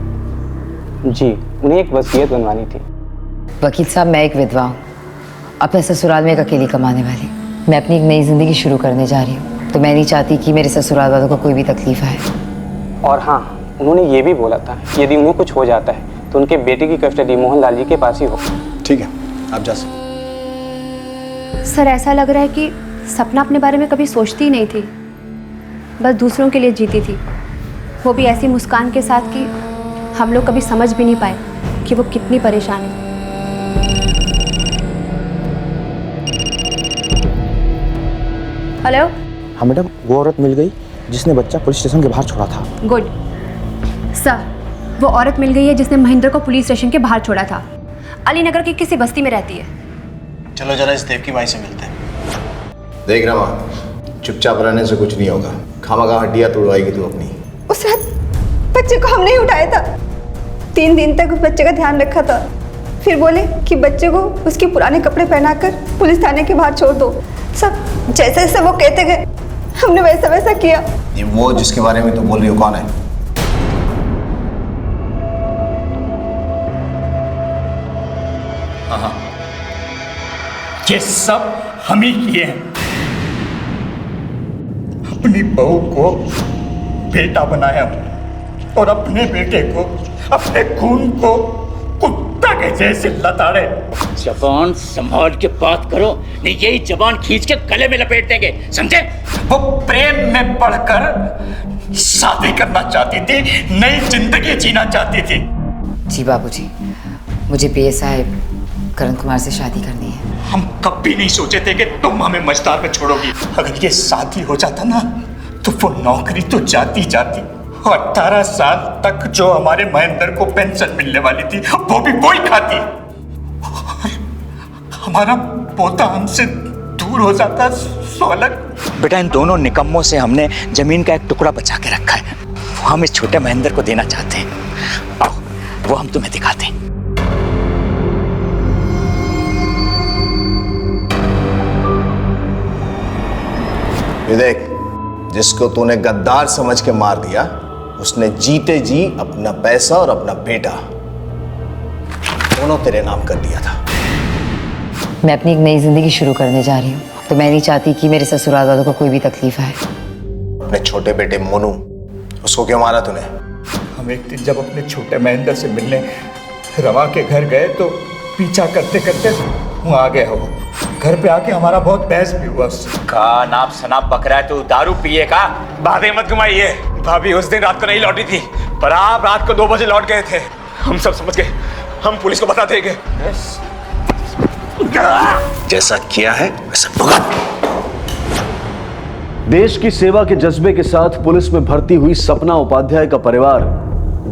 जी, उन्हें एक वसीयत बनवानी थी। वकील साहब, मैं एक विधवा हूँ, अपने ससुराल में एक अकेली कमाने वाली। मैं अपनी एक नई जिंदगी शुरू करने जा रही हूँ, तो मैं नहीं चाहती कि मेरे ससुराल वालों को कोई भी तकलीफ आए। और हाँ, उन्होंने ये भी बोला था यदि उन्हें कुछ हो जाता है तो उनके बेटे की कस्टडी मोहनलाल जी के पास ही हो। ठीक है, आप जा सकते। सर, ऐसा लग रहा है कि सपना अपने बारे में कभी सोचती ही नहीं थी, बस दूसरों के लिए जीती थी, वो भी ऐसी मुस्कान के साथ कि हम लोग कभी समझ भी नहीं पाए कि वो कितनी परेशान है। हेलो। हाँ मैडम, वो औरत मिल गई जिसने बच्चा पुलिस स्टेशन के बाहर छोड़ा था। गुड सर, वो औरत मिल गई है जिसने महेंद्र को पुलिस स्टेशन के बाहर छोड़ा था। अली नगर की किसी बस्ती में रहती है। चलो जरा इस देव की माई से मिलते हैं। देख रमा, चुपचाप रहने से कुछ नहीं होगा। खामखा हड्डियां तोड़वाएगी तू अपनी। उस रात बच्चे को हमने ही उठाया था। 3 दिन तक उस बच्चे का ध्यान रखा था। फिर बोले कि बच्चे को उसके पुराने कपड़े पहनाकर पुलिस थाने के बाहर छोड़ दो। सब जैसे जैसे वो कहते गए हमने वैसा वैसा किया। ये वो जिसके बारे में तू बोल रही हो कौन है? हाँ, ये सब हम ही किए हैं। अपनी बहू को बेटा बनाया और अपने बेटे को, अपने खून को कुत्ता के जैसे लताड़े। जबान संभाल के बात करो, नहीं यही जबान खींच के गले में लपेट देंगे, समझे? वो प्रेम में पड़कर शादी करना चाहती थी, नई जिंदगी जीना चाहती थी। जी बाबूजी, मुझे पीएसआई करण कुमार से शादी करनी है। हम कभी नहीं सोचे थे कि तुम हमें मझधार में छोड़ोगी। अगर ये शादी हो जाता ना तो वो नौकरी तो जाती जाती। 18 साल तक जो हमारे महेंद्र को पेंशन मिलने वाली थी वो भी वही खाती। हमारा पोता हमसे दूर हो जाता सो अलग। बेटा, इन दोनों निकम्मों से हमने जमीन का एक टुकड़ा बचा के रखा है, वो हम इस छोटे महेंद्र को देना चाहते हैं। आओ, वो हम तुम्हें दिखाते हैं। ये देख, जिसको तूने गद्दार समझ के मार दिया, उसने जीते जी अपना पैसा और अपना बेटा दोनों तेरे नाम कर दिया था। मैं अपनी एक नई जिंदगी शुरू करने जा रही हूँ, तो मैं नहीं चाहती कि मेरे ससुराल वालों को कोई भी तकलीफ आए। अपने छोटे बेटे मोनू, उसको क्यों मारा तूने? हम एक दिन जब अपने छोटे महेंद्र से मिलने रवा के घर गए तो पीछा करते करते वहाँ आ गया। वो घर पे आके हमारा बहुत बहस भी हुआ उससे। का नाप शनाप बकरा है, तू दारू पिए का? बातें मत घुमाइए। भाभी उस दिन रात को नहीं लौटी थी, पर आप रात को 2 बजे लौट गए थे। हम सब समझ गए, हम पुलिस को बता देंगे। जैसा किया है वैसा भुगत। देश की सेवा के जज्बे के साथ पुलिस में भर्ती हुई सपना उपाध्याय का परिवार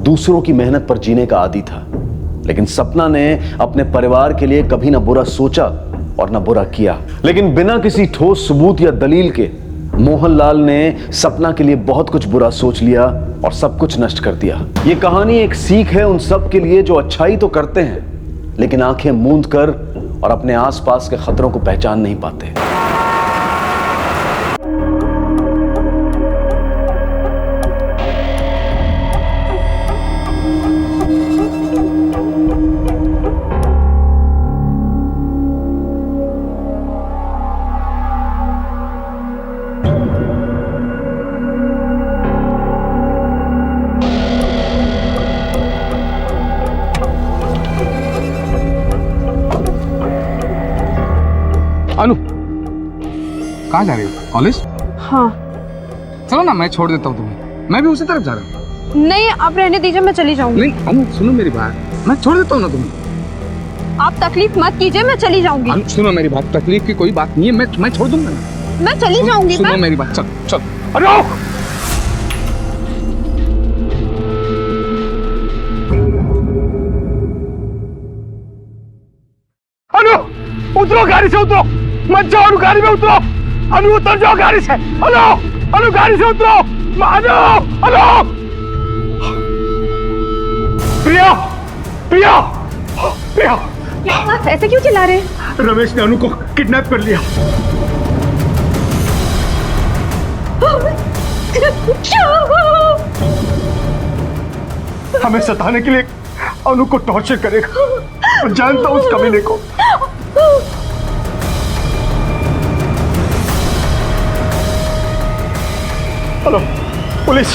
दूसरों की मेहनत पर जीने का आदी था, लेकिन सपना ने अपने परिवार के लिए कभी ना बुरा सोचा और ना बुरा किया। लेकिन बिना किसी ठोस सबूत या दलील के मोहनलाल ने सपना के लिए बहुत कुछ बुरा सोच लिया और सब कुछ नष्ट कर दिया। ये कहानी एक सीख है उन सब के लिए जो अच्छाई तो करते हैं, लेकिन आंखें मूंद कर और अपने आसपास के खतरों को पहचान नहीं पाते। अनु, कहाँ जा रही हो? कॉलेज? हाँ। चलो ना, मैं छोड़ देता हूँ तुम्हें। मैं भी उसी तरफ जा रहा हूँ। नहीं, आप रहने दीजिए, मैं चली जाऊंगी। नहीं अनु, सुनो मेरी बात, मैं छोड़ देता हूँ ना तुम्हें। आप तकलीफ मत कीजिए, मैं चली जाऊंगी। अनु सुनो मेरी बात, तकलीफ की कोई बात नहीं है, मैं छोड़ दूंगा ना। मैं चली जाऊंगी। सुनो मेरी बात, चल चल। अनु, उतरो, गाड़ी से उतरो, मत जाओ। अनु गाड़ी में उतरो, अनु उतर जाओ गाड़ी से। अनु, अनु गाड़ी से उतरो। अनु, अनु, प्रिया, प्रिया, प्रिया। आप ऐसे क्यों चिल्ला रहे हैं? रमेश ने अनु को किडनैप कर लिया। हमें सताने के लिए अनु को टॉर्चर करेगा। मैं जानता हूं उस कमीने को। Hello police.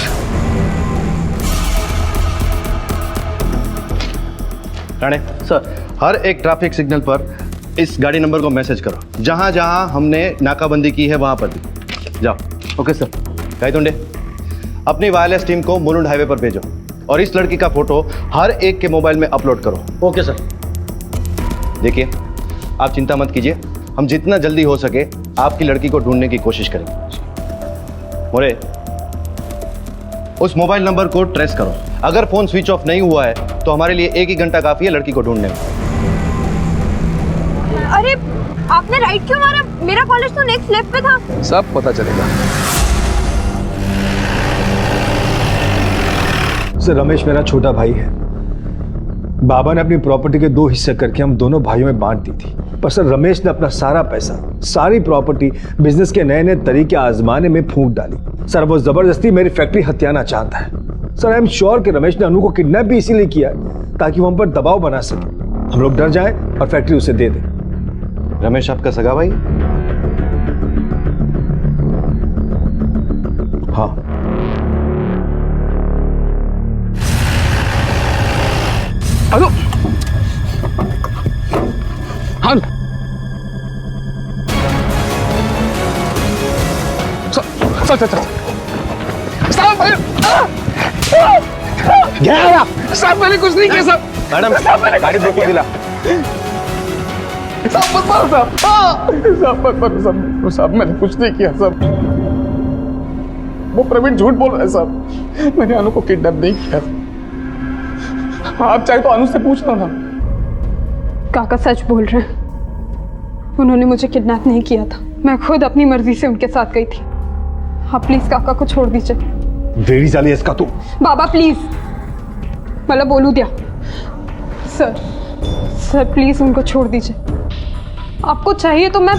राणे सर, हर एक ट्रैफिक सिग्नल पर इस गाड़ी नंबर को मैसेज करो। जहां जहां हमने नाकाबंदी की है वहां पर भी जाओ। Okay sir. गायतोंडे, अपनी वायरलेस टीम को मुलुंड हाईवे पर भेजो और इस लड़की का फोटो हर एक के मोबाइल में अपलोड करो। Okay sir. देखिए, आप चिंता मत कीजिए, हम जितना जल्दी हो सके आपकी लड़की को ढूंढने की कोशिश करेंगे। मोरे, उस मोबाइल नंबर को ट्रेस करो। अगर फोन स्विच ऑफ नहीं हुआ है तो हमारे लिए 1 ही घंटा काफी है लड़की को ढूंढने में। अरे आपने राइट क्यों मारा? मेरा कॉलेज तो नेक्स्ट लेफ्ट पे था। सब पता चलेगा। सर रमेश मेरा छोटा भाई है। बाबा ने अपनी प्रॉपर्टी के 2 हिस्से करके हम दोनों भाइयों में बांट दी थी, पर सर रमेश ने अपना सारा पैसा, सारी प्रॉपर्टी बिजनेस के नए नए तरीके आजमाने में फूंक डाली। सर वो जबरदस्ती मेरी फैक्ट्री हथियाना चाहता है। सर आई एम श्योर कि रमेश ने अनु को किडनैप भी इसीलिए किया है ताकि वो हम पर दबाव बना सके, हम लोग डर जाएं और फैक्ट्री उसे दे दें। रमेश आपका सगा भाई? हाँ। अनु, हाँ साहब मैंने कुछ नहीं किया साहब। मैडम गाड़ी रोको दिला। साहब मत मारो साहब। साहब मत मारो साहब। साहब मैंने कुछ नहीं किया साहब। वो प्रवीण झूठ बोल रहा है साहब। मैंने अनु को किडनैप नहीं किया। आप चाहे तो अनु से पूछ लो ना। काका सच बोल रहे हैं, उन्होंने मुझे किडनैप नहीं किया था। मैं खुद अपनी मर्जी से उनके साथ गई थी। आप प्लीज काका को छोड़ दीजिए। वेरी जाली इसका तू। बाबा प्लीज, मतलब बोलू दिया। सर प्लीज उनको छोड़ दीजिए। आपको चाहिए तो मैं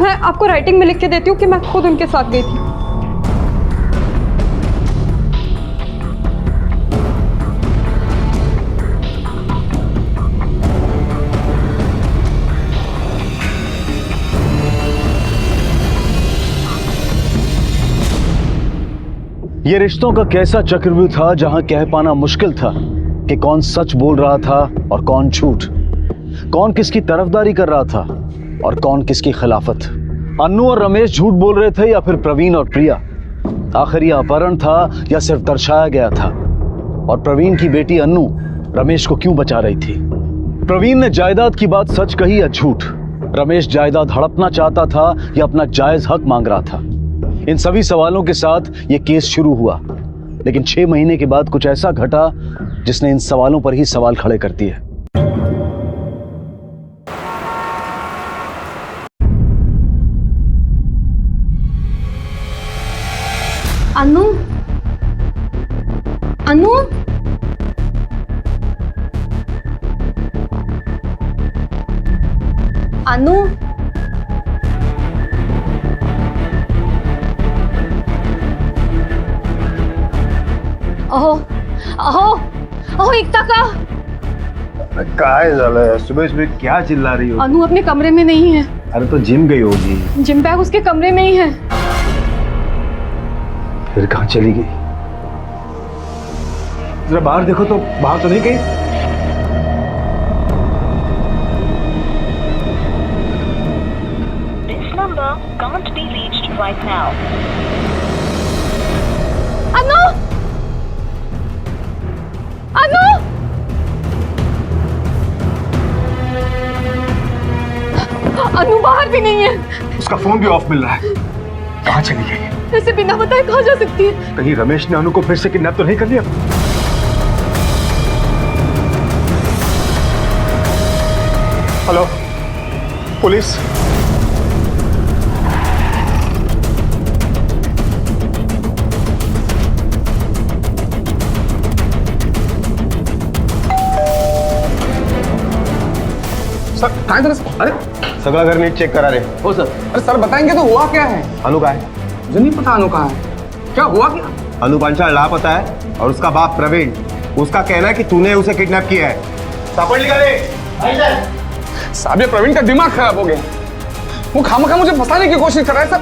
आपको राइटिंग में लिख के देती हूँ कि मैं खुद उनके साथ गई थी। ये रिश्तों का कैसा चक्रव्यूह था जहां कह पाना मुश्किल था कि कौन सच बोल रहा था और कौन झूठ, कौन किसकी तरफदारी कर रहा था और कौन किसकी खिलाफत। अन्नू और रमेश झूठ बोल रहे थे या फिर प्रवीण और प्रिया? आखिर यह अपहरण था या सिर्फ दर्शाया गया था? और प्रवीण की बेटी अन्नू रमेश को क्यों बचा रही थी? प्रवीण ने जायदाद की बात सच कही या झूठ? रमेश जायदाद हड़पना चाहता था या अपना जायज हक मांग रहा था? इन सभी सवालों के साथ यह केस शुरू हुआ, लेकिन 6 महीने के बाद कुछ ऐसा घटा जिसने इन सवालों पर ही सवाल खड़े कर दिए। अनु, अनु, अनु, अहो अहो अहो एकता का काय झालं? सुबह सुबह क्या चिल्ला रही हो? अनु अपने कमरे में नहीं है। अरे तो जिम गई होगी। जिम बैग उसके कमरे में ही है। फिर कहाँ चली गई? जरा बाहर देखो तो, बाहर तो नहीं गई? This number can't be reached right now. अनु, अनु, अनु बाहर भी नहीं है। उसका फोन भी ऑफ मिल रहा है। कहाँ चली गई? ऐसे बिना बताए कहाँ जा सकती है? कहीं रमेश ने अनु को फिर से किडनैप तो नहीं कर लिया? Hello police. सर कहाँ थे? अरे सगला घर नीट चेक करा रहे हो सर। अरे सर बताएंगे तो हुआ क्या है? अनु का है? मुझे नहीं पता अनु कहाँ है। क्या हुआ क्या? अनु पांचाल लापता है और उसका बाप प्रवीण, उसका कहना है कि तूने उसे किडनैप किया है। सापड़ निकाले। साहब ये प्रवीण का दिमाग खराब हो गया। वो खामखा मुझे फंसाने की कोशिश कर रहा है सर।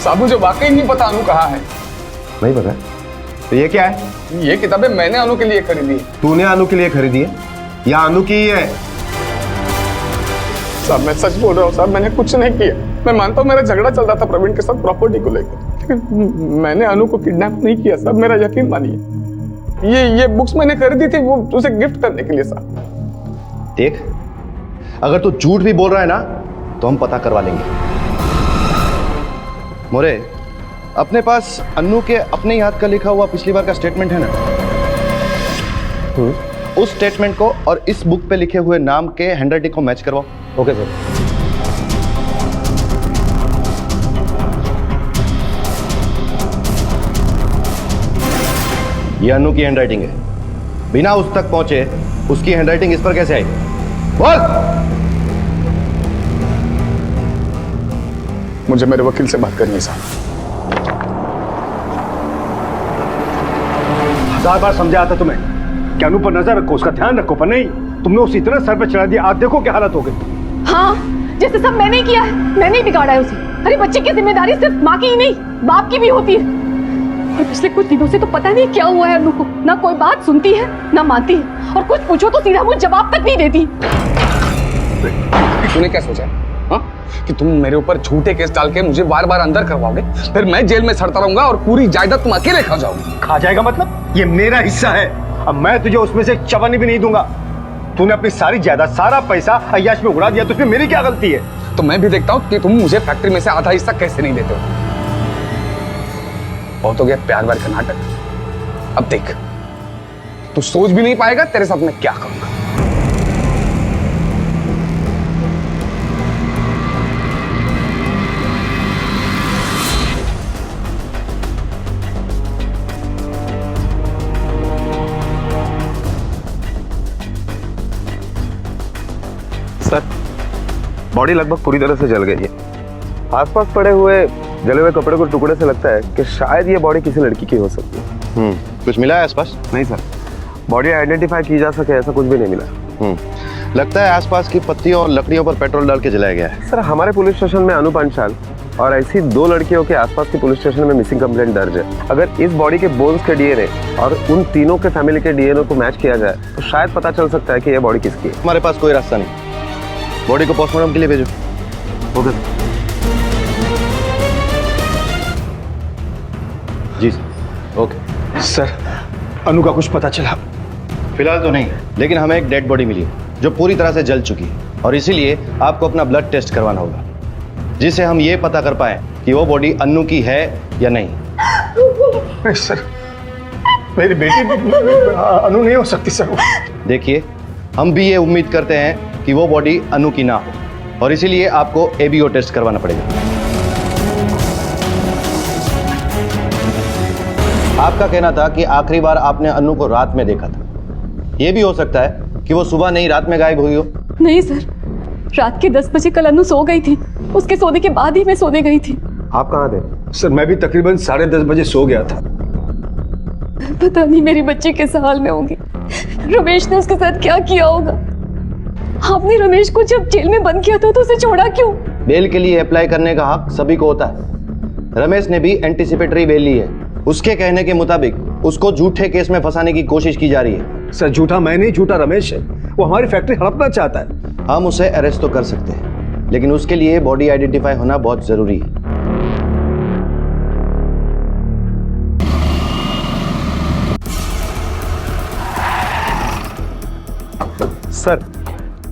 साहब मुझे वाकई नहीं पता अनु कहाँ है। नहीं पता? तो ये क्या है? ये किताबें मैंने अनु के लिए खरीदी है। तूने अनु के लिए खरीदी है या अनु की ही है? साहब मैं सच बोल रहा हूँ साहब, मैंने कुछ नहीं किया। मैं मानता हूँ मेरा झगड़ा चल रहा था प्रवीण के साथ प्रॉपर्टी को लेकर, लेकिन मैंने अनु को किडनैप नहीं किया साहब, मेरा यकीन मानिए। ये बुक्स मैंने खरीदी थी वो उसे गिफ्ट करने के लिए साहब। देख, अगर तू झूठ भी बोल रहा है ना तो हम पता करवा लेंगे। मोरे, अपने पास अन्नू के अपने ही हाथ का लिखा हुआ पिछली बार का स्टेटमेंट है ना? उस स्टेटमेंट को और इस बुक पे लिखे हुए नाम के हैंडराइटिंग को मैच करवाओ। Okay sir. ये अनु की हैंडराइटिंग है। बिना उस तक पहुंचे उसकी हैंडराइटिंग इस पर कैसे आई? बोल। मुझे मेरे वकील से बात करनी है साहब। 1000 बार समझाया था तुम्हें कि अनु पर नजर रखो, उसका ध्यान रखो, पर नहीं, तुमने उसे इतना सर पे चढ़ा दिया। आज देखो क्या हालत हो गई। हाँ, जैसे सब मैंने ही किया है, मैंने ही बिगाड़ा है उसे। अरे बच्चे की जिम्मेदारी सिर्फ माँ की ही नहीं, बाप की भी होती है। और पिछले कुछ दिनों से तो पता नहीं क्या हुआ है अनु को, ना कोई बात सुनती है ना मानती है, और कुछ पूछो तो सीधा मुझे जवाब तक नहीं देती। तूने क्या सोचा हाँ? कि तुम मेरे ऊपर झूठे केस डाल के मुझे बार बार अंदर करवाओगे, फिर मैं जेल में सड़ता रहूंगा और पूरी जायदाद तुम अकेले खा जाओगे। खा जाएगा मतलब? ये मेरा हिस्सा है, अब मैं तुझे उसमें से चवन्नी भी नहीं दूंगा। तूने अपनी सारी जायदाद, सारा पैसा अय्याश में उड़ा दिया, तो इसमें मेरी क्या गलती है? तो मैं भी देखता हूँ कि तुम मुझे फैक्ट्री में से आधा हिस्सा कैसे नहीं देते हो। बहुत हो गया प्यार व्यार का नाटक, अब देख तू सोच भी नहीं पाएगा तेरे साथ मैं क्या करूंगा। सर, बॉडी लगभग पूरी तरह से जल गई है। आसपास पड़े हुए जले हुए कपड़े को टुकड़े से लगता है कि शायद ये बॉडी किसी लड़की की हो सकती है। कुछ मिला है आसपास? नहीं सर, बॉडी आइडेंटिफाई की जा सके ऐसा कुछ भी नहीं मिला। लगता है आसपास की पत्तियों और लकड़ियों पर पेट्रोल डाल के जलाया गया है। सर, हमारे पुलिस स्टेशन में अनु पांचाल और ऐसी 2 लड़कियों के आसपास के पुलिस स्टेशन में मिसिंग कंप्लेंट दर्ज है। अगर इस बॉडी के बोन्स के डीएनए और उन तीनों के फैमिली के डीएनए को मैच किया जाए तो शायद पता चल सकता है कि यह बॉडी किसकी है। हमारे पास कोई रास्ता नहीं, बॉडी को पोस्टमार्टम के लिए भेजो। ओके जी सर। ओके सर, अनु का कुछ पता चला? फिलहाल तो नहीं, लेकिन हमें एक डेड बॉडी मिली है जो पूरी तरह से जल चुकी है, और इसीलिए आपको अपना ब्लड टेस्ट करवाना होगा, जिससे हम ये पता कर पाए कि वो बॉडी अन्नू की है या नहीं। सर, मेरी बेटी अनु नहीं हो सकती सर। देखिए, हम भी ये उम्मीद करते हैं कि वो बॉडी अनु की ना हो, और इसीलिए आपको एबीओ टेस्ट करवाना पड़ेगा। आपका कहना था कि आखिरी बार आपने अनु को रात में देखा था। यह भी हो सकता है कि वो सुबह नहीं रात में गायब हुई हो। नहीं सर, रात के 10 बजे कल अनु सो गई थी, उसके सोने के बाद ही मैं सोने गई थी। आप कहाँ थे? सर, मैं भी तकरीबन 10:30 बजे सो गया था। पता नहीं मेरी बच्ची किस हाल में होगी, रमेश ने उसके साथ क्या किया होगा। आपने रमेश को जब जेल में बंद किया था तो उसे छोड़ा क्यों? बेल के लिए अप्लाई करने का हक सभी को होता है। रमेश ने भी एंटीसिपेटरी बेल ली है। उसके कहने के मुताबिक उसको झूठे केस में फंसाने की कोशिश की जा रही है। सर, झूठा मैं नहीं, झूठा रमेश है। वो हमारी फैक्ट्री हड़पना चाहता है। हम उसे अरेस्ट तो कर सकते हैं, लेकिन उसके लिए बॉडी आइडेंटिफाई होना बहुत जरूरी है। सर,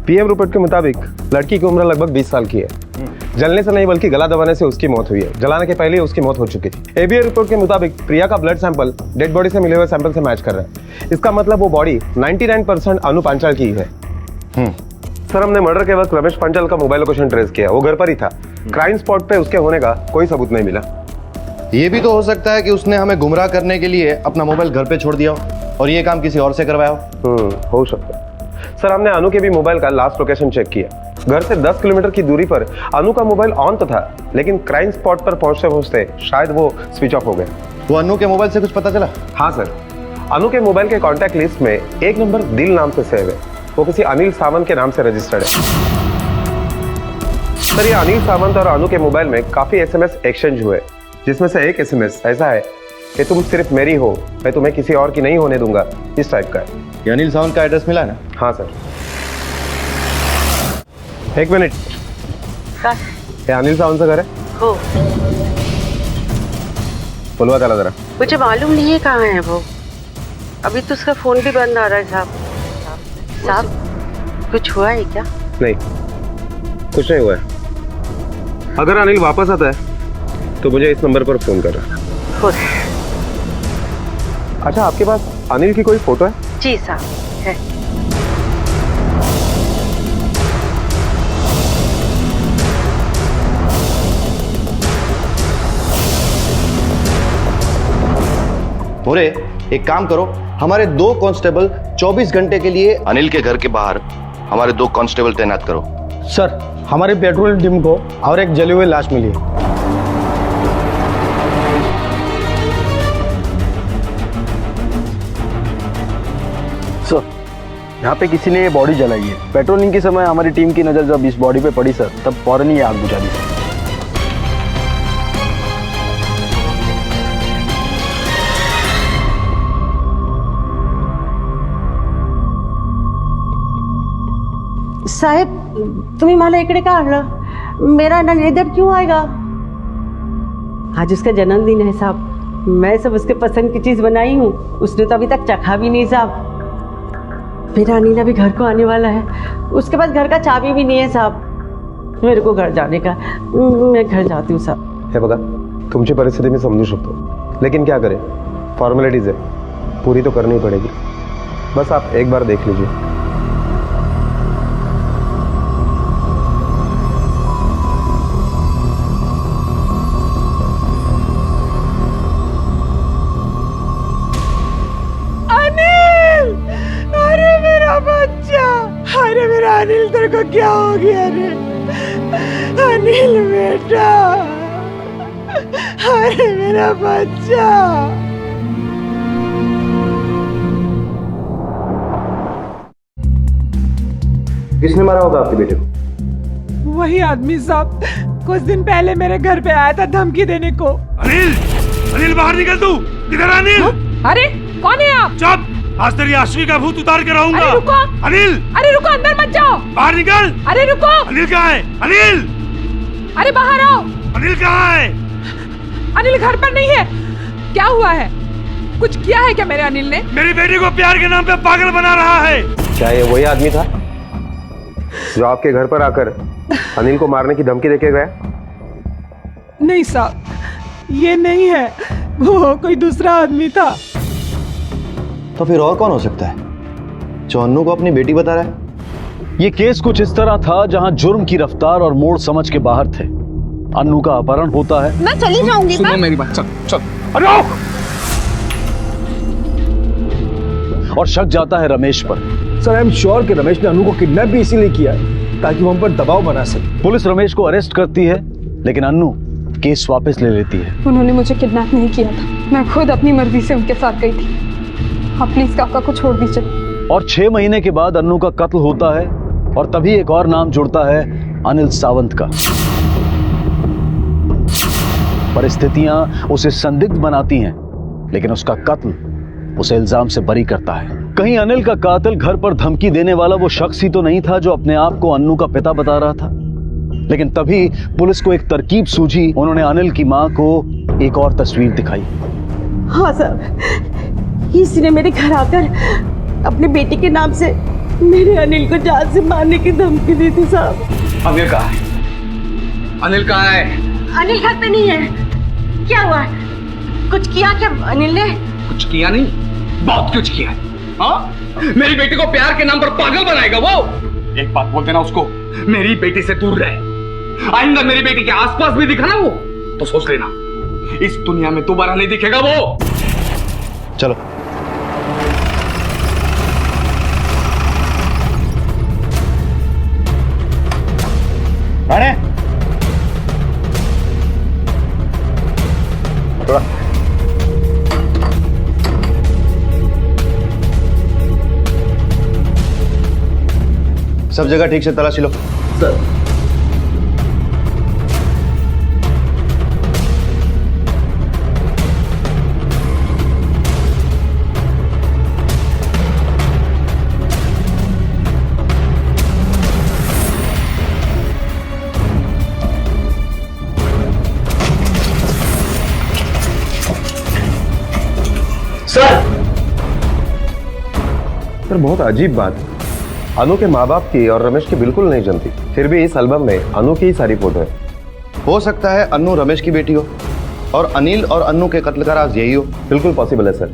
पीएम रिपोर्ट के मुताबिक लड़की की उम्र लगभग 20 साल की है। जलने से नहीं बल्कि गला दबाने से उसकी मौत हुई है। जलाने के पहले उसकी मौत हो चुकी थी। एबीओ रिपोर्ट के मुताबिक प्रिया का ब्लड सैंपल डेड बॉडी से मिले हुए सैंपल से मैच कर रहा है। इसका मतलब वो बॉडी 99% अनु पांचाल की है। सर, हमने मर्डर के वक्त रमेश पांचाल का मोबाइल लोकेशन ट्रेस किया, वो घर पर ही था। क्राइम स्पॉट पे उसके होने का कोई सबूत नहीं मिला। ये भी तो हो सकता है कि उसने हमें गुमराह करने के लिए अपना मोबाइल घर पे छोड़ दिया हो और ये काम किसी और से करवाया हो सकता है। सर, हमने अनु के भी मोबाइल का लास्ट लोकेशन चेक किया। घर से 10 किलोमीटर की दूरी पर अनु का मोबाइल ऑन तो था, लेकिन क्राइम स्पॉट पर पहुंचते पहुंचते शायद वो स्विच ऑफ हो गया। तो अनु के मोबाइल से कुछ पता चला? हाँ सर, अनु के मोबाइल के कॉन्टैक्ट लिस्ट में एक नंबर दिल नाम से सेव है। वो किसी अनिल सावंत के नाम से रजिस्टर्ड है। सर, ये अनिल सावंत और अनु के मोबाइल में काफी एसएमएस एक्सचेंज हुए, जिसमें से एक एसएमएस ऐसा है कि तुम सिर्फ मेरी हो, मैं तुम्हें किसी और की नहीं होने दूंगा, इस टाइप का है। ये अनिल सावंत का एड्रेस मिला है ना? हाँ सर। एक मिनट, ये अनिल सावंत से घर है? हो, बुलवा चला जरा। मुझे मालूम नहीं है कहाँ है वो। अभी तो उसका फोन भी बंद आ रहा है साहब। साहब, कुछ हुआ है क्या? नहीं, कुछ नहीं हुआ है। अगर अनिल वापस आता है तो मुझे इस नंबर पर फोन करना। अच्छा, आपके पास अनिल की कोई फोटो है? जी साहब, है। मुरे, एक काम करो, हमारे 2 कांस्टेबल 24 घंटे के लिए अनिल के घर के बाहर हमारे 2 कांस्टेबल तैनात करो। सर, हमारी पेट्रोल टीम को और एक जली हुई लाश मिली है। सर, यहाँ पे किसी ने ये बॉडी जलाई है। पेट्रोलिंग के समय हमारी टीम की नज़र जब इस बॉडी पे पड़ी सर, तब फौरन ही आग बुझा दी सर। साहेब, तुम्ही मला इकडे का आणलं? मेरा नल इधर क्यों आएगा? आज उसका जन्मदिन है साहब। मैं सब उसके पसंद की चीज बनाई हूँ, उसने तो अभी तक चखा भी नहीं साहब। मेरा अनिल अभी घर को आने वाला है, उसके पास घर का चाबी भी नहीं है साहब। मेरे को घर जाने का, मैं घर जाती हूँ साहब। हे बघा, तुमची परिस्थिती मी समजू शकतो, लेकिन क्या करें, फॉर्मेलिटीज है, पूरी तो करनी पड़ेगी। बस आप एक बार देख लीजिए। अरे मेरा अनिल, तेरे को क्या हो गया रे? अनिल बेटा, अरे मेरा बच्चा। किसने मारा होगा आपके बेटे को? वही आदमी साहब, कुछ दिन पहले मेरे घर पे आया था धमकी देने को। अनिल, अनिल बाहर निकल तू। किधर अनिल? अरे कौन है आप? चुप, आज तेरी आश्वी का भूत उतार के रहूंगा। अरे रुको अनिल, अरे रुको, अंदर मत जाओ। बाहर निकल। अरे रुको। अनिल कहाँ है? अनिल, अरे बाहर आओ। अनिल कहाँ है? अनिल घर पर नहीं है। क्या हुआ है? कुछ किया है क्या मेरे अनिल ने? मेरी बेटी को प्यार के नाम पे पागल बना रहा है। क्या ये वही आदमी था जो आपके घर पर आकर अनिल को मारने की धमकी देके गया? नहीं साहब, ये नहीं है, वो कोई दूसरा आदमी था। तो फिर और कौन हो सकता है जो अन्नू को अपनी बेटी बता रहा है? ये केस कुछ इस तरह था जहां जुर्म की रफ्तार और मोड़ समझ के बाहर थे। अन्नू का अपहरण होता है। मैं चली जाऊंगी। सुनो मेरी बात, चल चल। अरे और शक जाता है रमेश पर। सर, आई एम श्योर कि रमेश ने अनु को किडनैप भी इसीलिए किया है ताकि वो हम पर दबाव बना सके। पुलिस रमेश को अरेस्ट करती है, लेकिन अन्नू केस वापस ले लेती है। उन्होंने मुझे किडनैप नहीं किया था, मैं खुद अपनी मर्जी से उनके साथ गई थी। आप प्लीज काका को छोड़ दीजिए। और 6 महीने के बाद अन्नू का कत्ल होता है और तभी एक और नाम जुड़ता है अनिल सावंत का। परिस्थितियां उसे संदिग्ध बनाती हैं, लेकिन उसका कत्ल उसे इल्जाम से बरी करता है। कहीं अनिल का कातिल घर पर धमकी देने वाला वो शख्स ही तो नहीं था जो अपने आप को अन्नू का पिता बता रहा था। लेकिन तभी पुलिस को एक तरकीब सूझी। उन्होंने अनिल की मां को एक और तस्वीर दिखाई। हाँ साहब, इसने मेरे घर आकर अपनी बेटी के नाम से मेरे अनिल को जान से मारने की धमकी दी थी साहब। अनिल कहाँ है? अनिल कहाँ है? अनिल घर पे नहीं है। क्या हुआ? कुछ किया क्या अनिल ने? कुछ किया नहीं, बहुत कुछ किया है। हाँ, मेरी बेटी को प्यार के नाम पर पागल बनाएगा वो। एक बात बोलते ना उसको, मेरी बेटी से दूर रहे। आइंदा मेरी बेटी के आसपास भी दिखा ना वो, तो सोच लेना इस दुनिया में दोबारा नहीं दिखेगा वो। चलो। राणे, थोड़ा सब जगह ठीक से तलाशी लो। सर। सर, बहुत अजीब बात है, अनु के माँ बाप की और रमेश की बिल्कुल नहीं जमती, फिर भी इस एल्बम में अनु की ही सारी फोटो है। हो सकता है अन्नू रमेश की बेटी हो और अनिल और अन्नू के कत्ल का राज यही हो। बिल्कुल पॉसिबल है सर,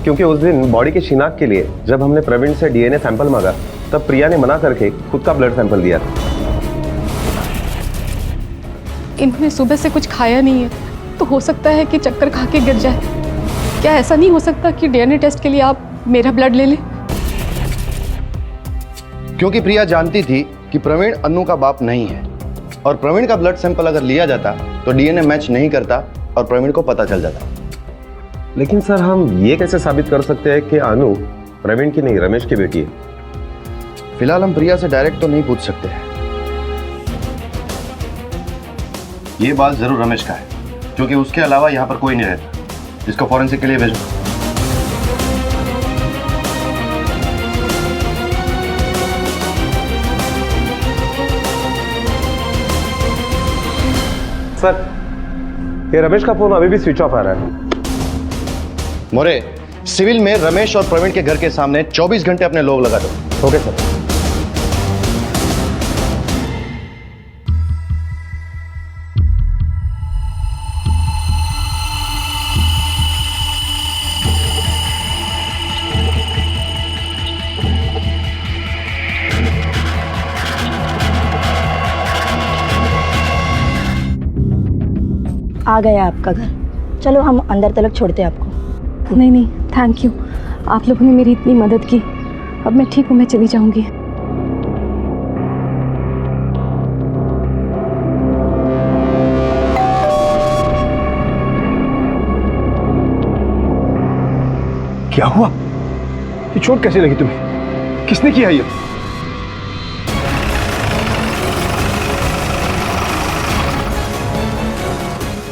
क्योंकि उस दिन बॉडी की शिनाख्त के लिए जब हमने प्रवीण से डीएनए सैंपल मांगा, तब प्रिया ने मना करके खुद का ब्लड सैंपल दिया था। इन्होंने सुबह से कुछ खाया नहीं है, तो हो सकता है कि चक्कर खा के गिर जाए। क्या ऐसा नहीं हो सकता कि डीएनए टेस्ट के लिए आप मेरा ब्लड ले लें? क्योंकि प्रिया जानती थी कि प्रवीण अन्नू का बाप नहीं है और प्रवीण का ब्लड सैंपल अगर लिया जाता तो डीएनए मैच नहीं करता और प्रवीण को पता चल जाता। लेकिन सर हम ये कैसे साबित कर सकते हैं कि अनु प्रवीण की नहीं रमेश की बेटी है? फिलहाल हम प्रिया से डायरेक्ट तो नहीं पूछ सकते हैं। ये बात जरूर रमेश का है क्योंकि उसके अलावा यहाँ पर कोई नहीं रहता। इसको फॉरेंसिक के लिए भेजो। सर ये रमेश का फोन अभी भी स्विच ऑफ आ रहा है। मोरे, सिविल में रमेश और प्रवीण के घर के सामने 24 घंटे अपने लोग लगा दो। Okay sir. आ गया आपका घर। चलो हम अंदर तक छोड़ते हैं आपको। नहीं नहीं, थैंक यू, आप लोगों ने मेरी इतनी मदद की। अब मैं ठीक हूँ, मैं चली जाऊंगी। क्या हुआ? ये चोट कैसे लगी तुम्हें? किसने किया ये?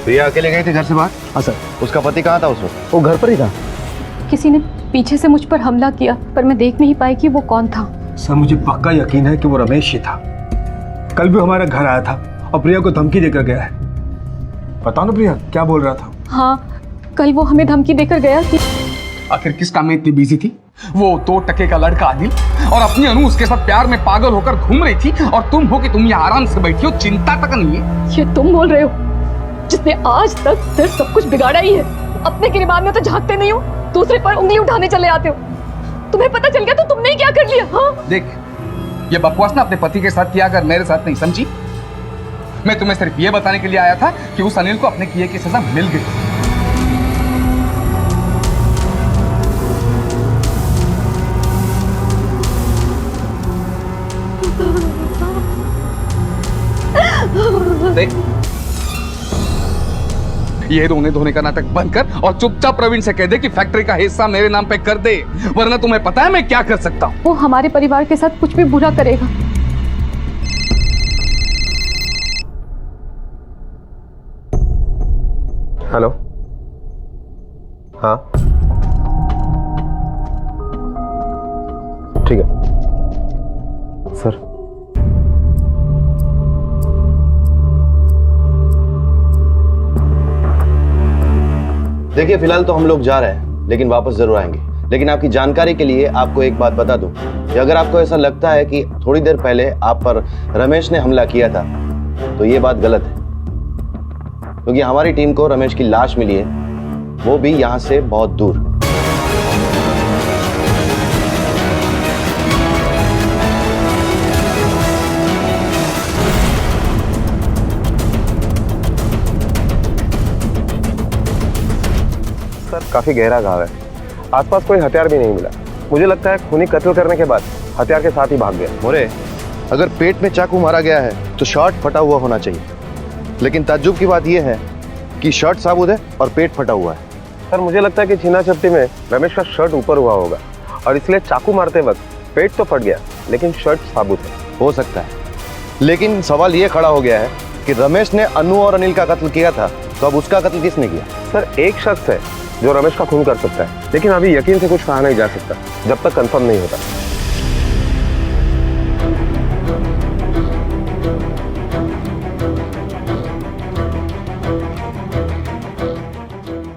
प्रिया अकेले गई थी घर से बाहर? हाँ सर। उसका पति कहाँ था उस वक्त? वो घर पर ही था। किसी ने पीछे से मुझ पर हमला किया पर मैं देख नहीं पाई कि वो कौन था। सर मुझे पक्का यकीन है कि वो रमेश ही था। कल भी हमारा घर आया था और प्रिया को धमकी देकर गया है। बताओ ना प्रिया, क्या बोल रहा था? हाँ, कल वो हमें धमकी देकर गया कि आखिर किस काम में इतनी बिजी थी? वो 2 टके का लड़का आदिल और अपनी अनु उसके साथ प्यार में पागल होकर घूम रही थी और तुम हो कि तुम यहाँ आराम से बैठी हो, चिंता तक नहीं है। ये तुम बोल रहे हो जिसने आज तक सिर्फ सब कुछ बिगाड़ा ही है। अपने गिरबान में तो झांकते नहीं हो, दूसरे पर उंगली उठाने चले आते हो। तुम्हें पता चल गया तो तुमने क्या कर लिया? हाँ देख, ये बकवास ना अपने पति के साथ किया कर, मेरे साथ नहीं, समझी? मैं तुम्हें सिर्फ ये बताने के लिए आया था कि उस अनिल को अपने किए की सजा मिल गई। देख, ये रोने धोने का नाटक बंद कर और चुपचाप प्रवीण से कह दे कि फैक्ट्री का हिस्सा मेरे नाम पे कर दे, वरना तुम्हें पता है मैं क्या कर सकता हूँ। वो हमारे परिवार के साथ कुछ भी बुरा करेगा। हेलो, हाँ ठीक है सर। देखिए फिलहाल तो हम लोग जा रहे हैं लेकिन वापस जरूर आएंगे। लेकिन आपकी जानकारी के लिए आपको एक बात बता दूं कि अगर आपको ऐसा लगता है कि थोड़ी देर पहले आप पर रमेश ने हमला किया था तो ये बात गलत है, क्योंकि हमारी टीम को रमेश की लाश मिली है, वो भी यहां से बहुत दूर। सर काफी गहरा घाव है, आसपास कोई हथियार भी नहीं मिला। मुझे लगता है खूनी कत्ल करने के बाद हथियार के साथ ही भाग गया। मोरे, अगर पेट में चाकू मारा गया है तो शर्ट फटा हुआ होना चाहिए, लेकिन ताज्जुब की बात यह है कि शर्ट साबुत है और पेट फटा हुआ है। सर मुझे लगता है कि छीना झपटी में रमेश का शर्ट ऊपर हुआ होगा और इसलिए चाकू मारते वक्त पेट तो फट गया लेकिन शर्ट साबुत है। हो सकता है, लेकिन सवाल ये खड़ा हो गया है कि रमेश ने अनु और अनिल का कत्ल किया था, तो अब उसका कत्ल किसने किया? सर एक शख्स है जो रमेश का खून कर सकता है, लेकिन अभी यकीन से कुछ कहा नहीं जा सकता जब तक कंफर्म नहीं होता।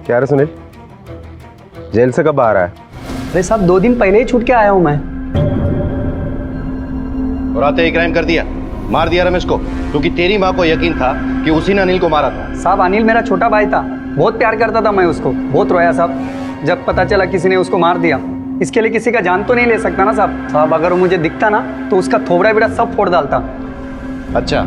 क्या रे सुनील, जेल से कब आ रहा है? अरे साहब 2 दिन पहले ही छूट के आया हूं मैं। और आते ही क्राइम कर दिया, मार दिया रमेश को, क्योंकि तेरी माँ को यकीन था कि उसी ने अनिल को मारा था। साहब अनिल मेरा छोटा भाई था, बहुत प्यार करता था मैं उसको, बहुत रोया साहब जब पता चला किसी ने उसको मार दिया। इसके लिए किसी का जान तो नहीं ले सकता ना साहब। साहब अगर वो मुझे दिखता ना तो उसका थोबड़ा बिड़ा सब फोड़ डालता। अच्छा,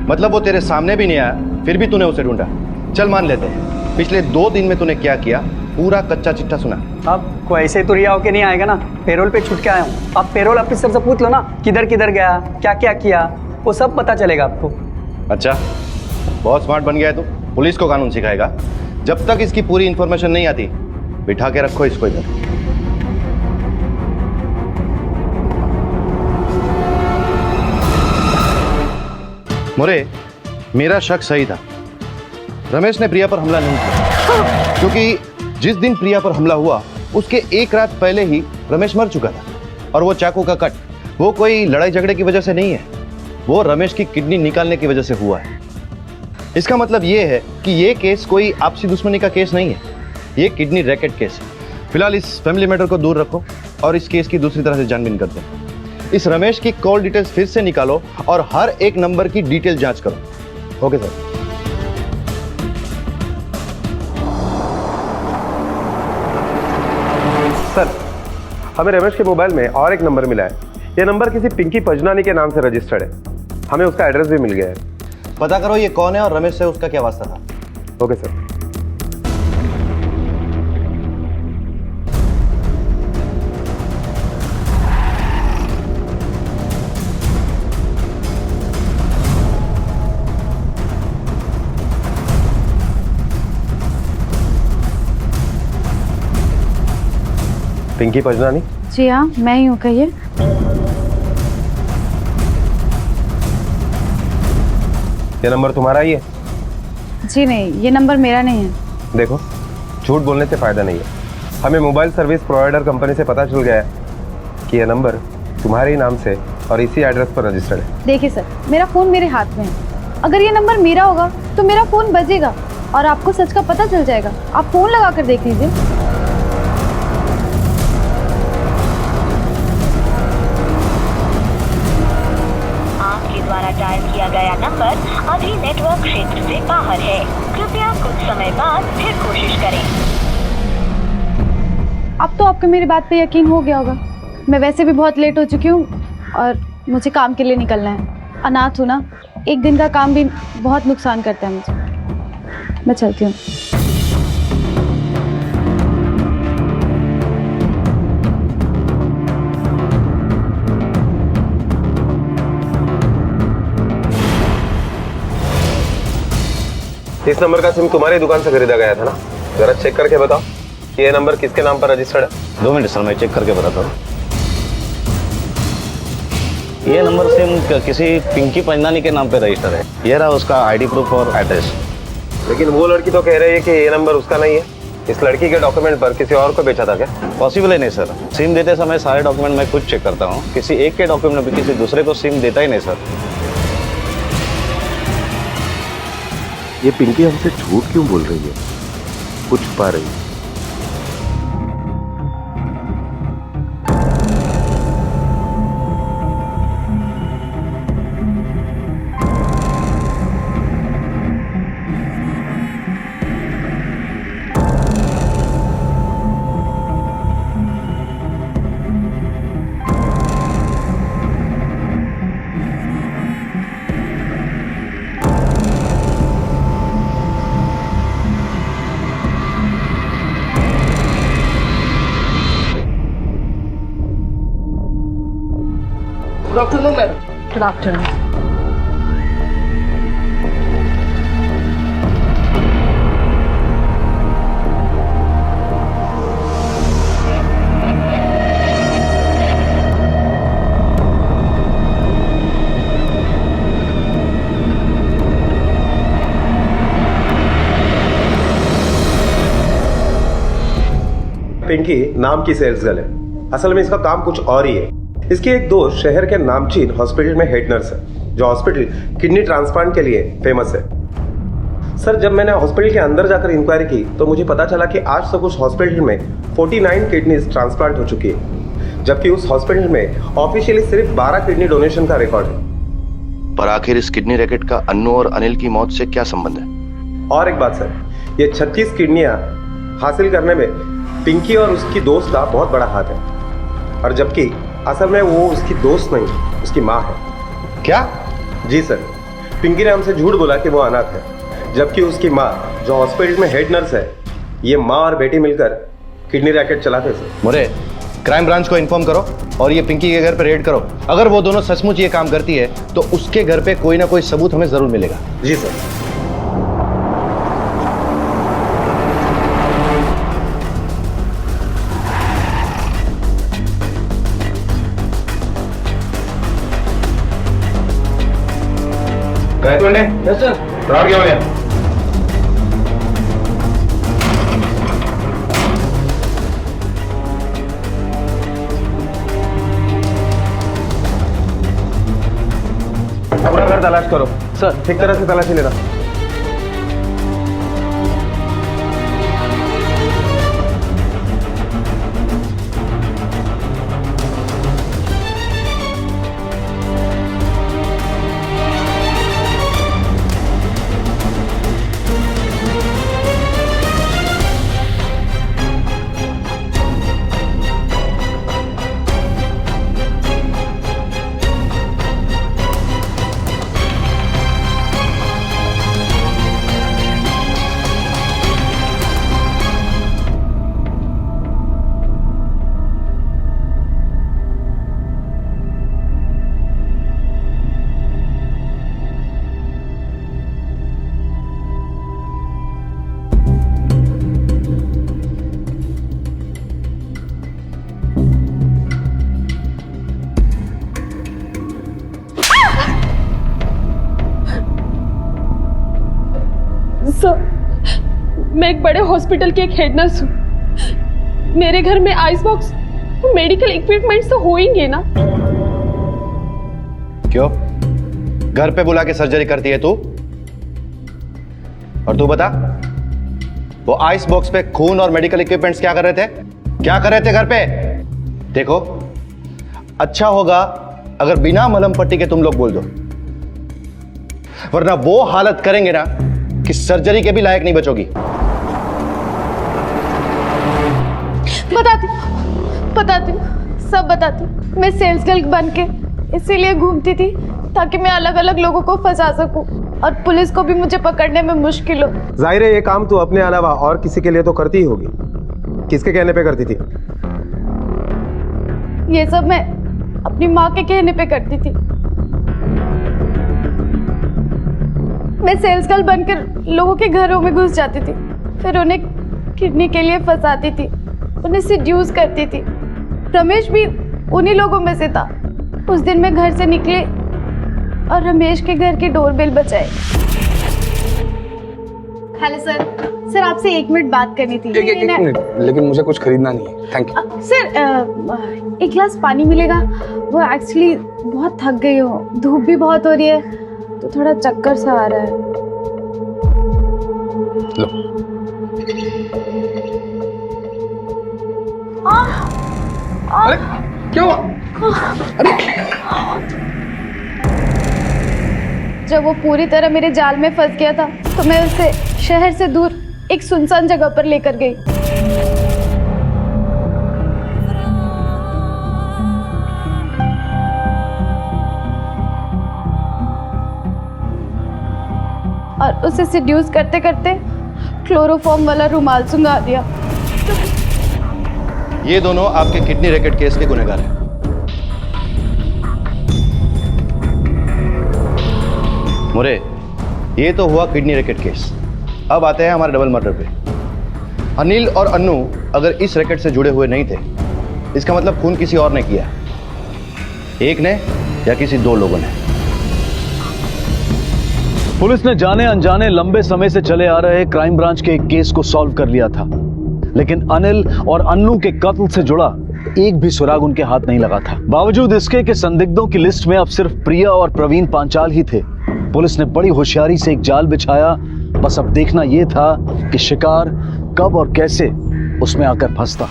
मतलब वो तेरे सामने भी नहीं आया, फिर भी तूने उसे ढूंढा। चल मान लेते हैं, पिछले 2 दिन में तूने क्या किया पूरा कच्चा चिट्ठा सुना। अब कोई ऐसे तो रिया होके नहीं आएगा ना, पेरोल पे छूट के आया हूँ। आप पेरोल ऑफिसर से पूछ लो ना, किधर किधर गया, क्या क्या किया, वो सब पता चलेगा आपको। अच्छा, बहुत स्मार्ट बन गया है तू, पुलिस को कानून सिखाएगा। जब तक इसकी पूरी इंफॉर्मेशन नहीं आती, बिठा के रखो इसको इधर। मोरे, मेरा शक सही था। रमेश ने प्रिया पर हमला नहीं किया, क्योंकि जिस दिन प्रिया पर हमला हुआ उसके एक रात पहले ही रमेश मर चुका था। और वो चाकू का कट, वो कोई लड़ाई झगड़े की वजह से नहीं है, वो रमेश की किडनी निकालने की वजह से हुआ है। इसका मतलब ये है कि ये केस कोई आपसी दुश्मनी का केस नहीं है, ये किडनी रैकेट केस है। फिलहाल इस फैमिली मैटर को दूर रखो और इस केस की दूसरी तरह से छानबीन कर दो। इस रमेश की कॉल डिटेल्स फिर से निकालो और हर एक नंबर की डिटेल जांच करो। Okay sir. सर, हमें रमेश के मोबाइल में और एक नंबर मिला है। यह नंबर किसी पिंकी पजनानी के नाम से रजिस्टर्ड है। हमें उसका एड्रेस भी मिल गया है। पता करो ये कौन है और रमेश से उसका क्या वास्ता था। Okay sir. पिंकी पजनानी? जी हाँ, मैं ही हूँ, कहिए। ये नंबर तुम्हारा ही है? जी नहीं, ये नंबर मेरा नहीं है। देखो, झूठ बोलने से फायदा नहीं है। हमें मोबाइल सर्विस प्रोवाइडर कंपनी से पता चल गया है कि यह नंबर तुम्हारे ही नाम से और इसी एड्रेस पर रजिस्टर्ड है। देखिए सर, मेरा फ़ोन मेरे हाथ में है। अगर ये नंबर मेरा होगा तो मेरा फ़ोन बजेगा और आपको सच का पता चल जाएगा। आप फ़ोन लगा कर देख लीजिए। द्वारा डायल किया गया नंबर अभी नेटवर्क क्षेत्र से बाहर है। कृपया कुछ समय बाद फिर कोशिश करें। अब तो आपको मेरी बात पे यकीन हो गया होगा। मैं वैसे भी बहुत लेट हो चुकी हूँ और मुझे काम के लिए निकलना है। अनाथ हूँ ना, एक दिन का काम भी बहुत नुकसान करता है मुझे। मैं चलती हूँ। इस नंबर का सिम तुम्हारी दुकान से खरीदा गया था ना? जरा चेक करके बताओ कि ये नंबर किसके नाम पर रजिस्टर्ड है। 2 मिनट सर, मैं चेक करके बताता हूँ। ये नंबर सिम किसी पिंकी पंजनानी के नाम पे रजिस्टर है। ये रहा उसका आईडी प्रूफ और एड्रेस। लेकिन वो लड़की तो कह रही है कि ये नंबर उसका नहीं है। इस लड़की के डॉक्यूमेंट पर किसी और को बेचा था क्या? पॉसिबल है नहीं सर। सिम देते समय सारे डॉक्यूमेंट मैं खुद चेक करता हूँ। किसी एक के डॉक्यूमेंट में किसी दूसरे को सिम देता ही नहीं सर। ये पिंकी हमसे झूठ क्यों बोल रही है? कुछ छुपा रही है। Good afternoon, madam. Good afternoon. Pinky नाम की सेल्स गर्ल है। असल में इसका काम कुछ और ही है। इसकी एक दोस्त शहर के नामचीन हॉस्पिटल में हेड नर्स है, जो हॉस्पिटल किडनी ट्रांसप्लांट के लिए फेमस है। सर, जब मैंने हॉस्पिटल के अंदर जाकर इंक्वायरी की तो मुझे पता चला कि आज तक उस हॉस्पिटल में 49 किडनीज ट्रांसप्लांट हो चुकी है, जबकि उस हॉस्पिटल में ऑफिशियली सिर्फ 12 किडनी डोनेशन का रिकॉर्ड है। पर आखिर इस किडनी रैकेट का अन्नू और अनिल की मौत से क्या संबंध है? और एक बात सर, ये 36 किडनियां हासिल करने में पिंकी और उसकी दोस्त का बहुत बड़ा हाथ है, और जबकि असल में वो उसकी दोस्त नहीं, उसकी माँ है। क्या? जी सर, पिंकी ने हमसे झूठ बोला कि वो अनाथ है, जबकि उसकी माँ, जो हॉस्पिटल में हेड नर्स है, ये माँ और बेटी मिलकर किडनी रैकेट चलाते थे। मोरे, क्राइम ब्रांच को इन्फॉर्म करो और ये पिंकी के घर पे रेड करो। अगर वो दोनों सचमुच ये काम करती है तो उसके घर पे कोई ना कोई सबूत हमें जरूर मिलेगा। जी सर। Yes sir. फ्रॉड क्या हो गया? पूरा घर तलाश करो सर, ठीक तरह से तलाशी लेना। मैं एक बड़े हॉस्पिटल की एक हेड नर्स हूँ। मेरे घर में आइस बॉक्स, मेडिकल इक्विपमेंट्स तो होंगे ना? क्यों? घर पे बुला के सर्जरी करती है तू? और तू बता, वो आइस बॉक्स पे खून और मेडिकल इक्विपमेंट्स क्या कर रहे थे? क्या कर रहे थे घर पे? देखो, अच्छा होगा अगर बिना मलहम पट्टी के तुम लोग बोल दो, वरना वो हालत करेंगे ना कि सर्जरी के भी लायक नहीं बचोगी। बताती सब बताती। मैं सेल्स गर्ल बन के इसीलिए घूमती थी ताकि मैं अलग अलग लोगों को फंसा सकूं और पुलिस को भी मुझे पकड़ने में मुश्किल हो। जाहिर है ये काम तू अपने अलावा और किसी के लिए तो करती ही होगी। किसके कहने पे करती थी? ये सब मैं अपनी माँ के कहने पे करती थी। मैं सेल्स गर्ल बनकर लोगों के घरों में घुस जाती थी, फिर उन्हें किडनी के लिए फंसाती थी, उन्हें सिड्यूस करती थी। रमेश भी उन्हीं लोगों में से था। उस दिन मैं घर से निकली और रमेश के घर की डोरबेल बजाई। Hello sir. सर आपसे 1 मिनट बात करनी थी। एक मिनट, लेकिन मुझे कुछ खरीदना नहीं है। Thank you. सर 1 गिलास पानी मिलेगा? वो एक्चुअली बहुत थक गई हूँ, धूप भी बहुत हो रही है तो थोड़ा चक्कर सा आ रहा है। लो। अरे क्या हुआ? अरे जब वो पूरी तरह मेरे जाल में फंस गया था तो मैं उसे शहर से दूर एक सुनसान जगह पर लेकर गई। और उसे सिड्यूस करते करते क्लोरोफॉर्म वाला रुमाल सुंघा दिया। ये दोनों आपके किडनी रैकेट केस के गुनहगार हैं। मोरे, ये तो हुआ किडनी रैकेट केस। अब आते हैं हमारे डबल मर्डर पे। अनिल और अन्नू अगर इस रैकेट से जुड़े हुए नहीं थे, इसका मतलब खून किसी और ने किया, एक ने या किसी 2 लोगों ने। पुलिस ने जाने अनजाने लंबे समय से चले आ रहे क्राइम ब्रांच के एक केस को सॉल्व कर लिया था, लेकिन अनिल और अन्नू के कत्ल से जुड़ा एक भी सुराग उनके हाथ नहीं लगा था। बावजूद इसके कि संदिग्धों की लिस्ट में अब सिर्फ प्रिया और प्रवीण पांचाल ही थे, पुलिस ने बड़ी होशियारी से एक जाल बिछाया। बस अब देखना यह था कि शिकार कब और कैसे उसमें आकर फंसता।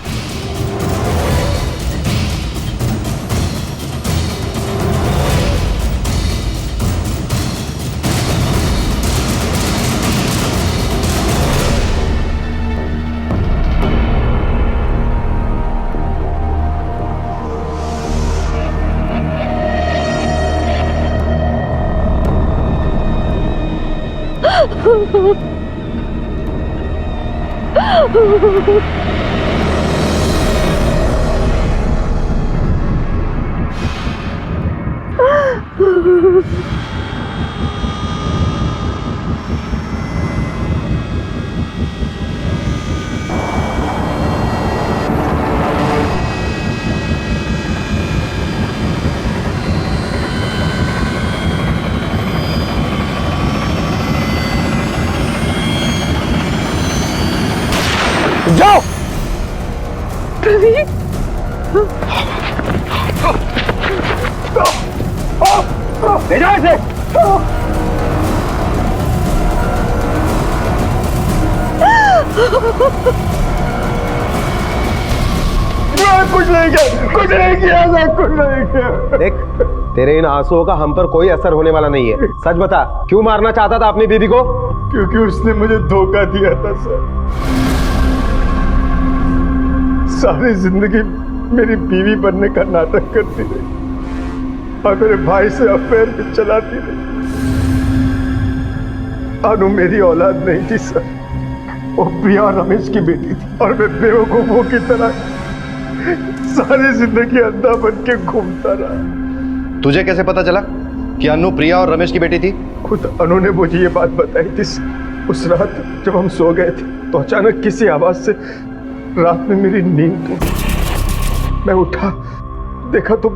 जाओ। प्रवीण, ले जाओ इसे। कुछ नहीं किया, कुछ नहीं किया, कुछ नहीं किया। देख, तेरे इन आंसुओं का हम पर कोई असर होने वाला नहीं है। सच बता, क्यों मारना चाहता था अपनी बीवी को? क्योंकि उसने मुझे धोखा दिया था सर। सारी जिंदगी मेरी बीवी बनने का नाटक करती रही और मेरे भाई से अफेयर भी चलाती रही। अनु मेरी औलाद नहीं थी सर, वो प्रिया और रमेश की बेटी थी और मैं बेवकूफों की तरह सारी जिंदगी अंधा बन के घूमता रहा। तुझे कैसे पता चला कि अनु प्रिया और रमेश की बेटी थी? खुद अनु ने मुझे ये बात बताई थी। उस रात जब हम सो गए थे तो अचानक किसी आवाज से रात में मेरी नींद टूटी। मैं उठा, देखा तो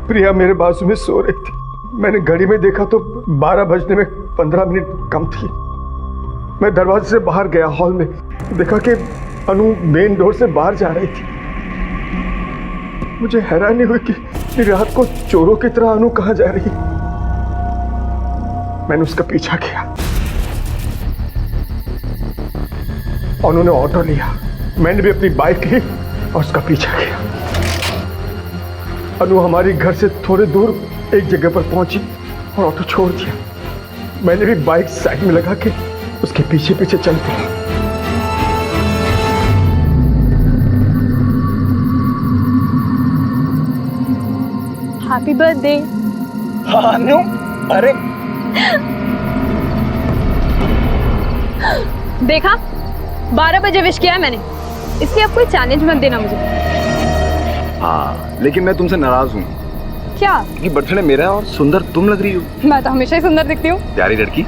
प्रिया मेरे बाजू में सो रही थी। मैंने घड़ी में देखा तो 12 बजने में 15 मिनट कम थी। मैं दरवाजे से बाहर गया, हॉल में देखा कि अनु मेन डोर से बाहर जा रही थी। मुझे हैरानी हुई कि रात को चोरों की तरह अनु कहां जा रही। मैंने उसका पीछा किया। उन्होंने ऑटो लिया, मैंने भी अपनी बाइक ली और उसका पीछा किया। अनु हमारी घर से थोड़े दूर एक जगह पर पहुंची और ऑटो छोड़ दिया। मैंने भी बाइक साइड में लगा के उसके पीछे पीछे चल पड़ा। Happy birthday. अनु, अरे देखा, 12 बजे विश किया है मैंने, इसलिए अब कोई चैलेंज मत देना मुझे। हाँ, लेकिन मैं तुमसे नाराज हूँ। क्या? कि बर्थडे मेरा है और सुंदर तुम लग रही हो। मैं तो हमेशा ही सुंदर दिखती हूँ। प्यारी लड़की।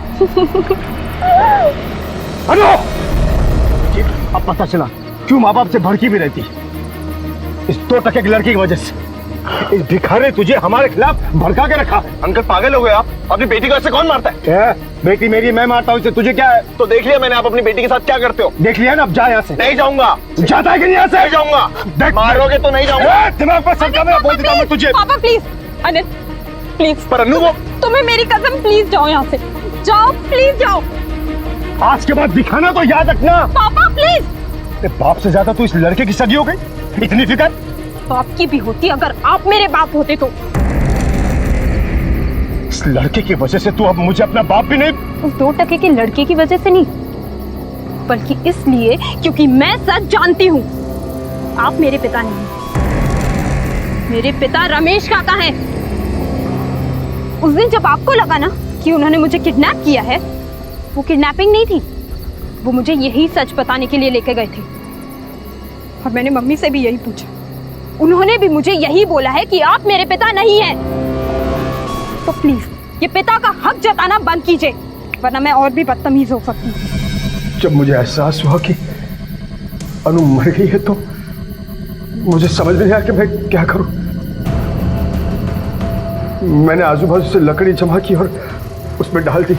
अनु! अब पता चला क्यों माँ बाप से भड़की भी रहती, इस 2 टके की लड़की की वजह से। इस भिखारी ने तुझे हमारे खिलाफ भड़का के रखा। अंकल पागल हो गए आप? अपनी बेटी को ऐसे कौन मारता है? बेटी मेरी, मैं मारता हूँ इसे, तुझे क्या है? तो देख लिया मैंने, आप अपनी बेटी के साथ क्या करते हो। देख लिया ना, अब जा यहाँ से। नहीं जाऊंगा। जाता है कि नहीं यहाँ से? नहीं जाऊंगा। मारोगे तो नहीं जाऊंगा। दिमाग पर सर का मैं बोल देता हूँ तुझे। पापा प्लीज, अनिल प्लीज। पर अनु, वो तुम्हें मेरी कसम, प्लीज जाओ यहाँ से, जाओ प्लीज जाओ। आज के बाद दिखाना तो याद रखना। पापा प्लीज। बाप से ज्यादा तू इस लड़के की सगी हो गई, इतनी फिक्र? बाप की भी होती अगर आप मेरे बाप होते तो। इस लड़के की वजह से तू अब मुझे अपना बाप भी नहीं। उस 2 टके के लड़के की वजह से नहीं, बल्कि इसलिए क्योंकि मैं सच जानती हूँ। आप मेरे पिता नहीं, मेरे पिता रमेश काका हैं। उस दिन जब आपको लगा ना कि उन्होंने मुझे किडनैप किया है, वो किडनैपिंग नहीं थी, वो मुझे यही सच बताने के लिए लेके गए थे। और मैंने मम्मी से भी यही पूछा, उन्होंने भी मुझे यही बोला है कि आप मेरे पिता नहीं हैं। तो प्लीज ये पिता का हक जताना बंद कीजिए, वरना मैं और भी बदतमीज हो सकती हूँ। जब मुझे एहसास हुआ कि अनु मर गई है तो मुझे समझ नहीं आया कि मैं क्या करूं। मैंने आजू बाजू से लकड़ी जमा की और उसमें डाल दी।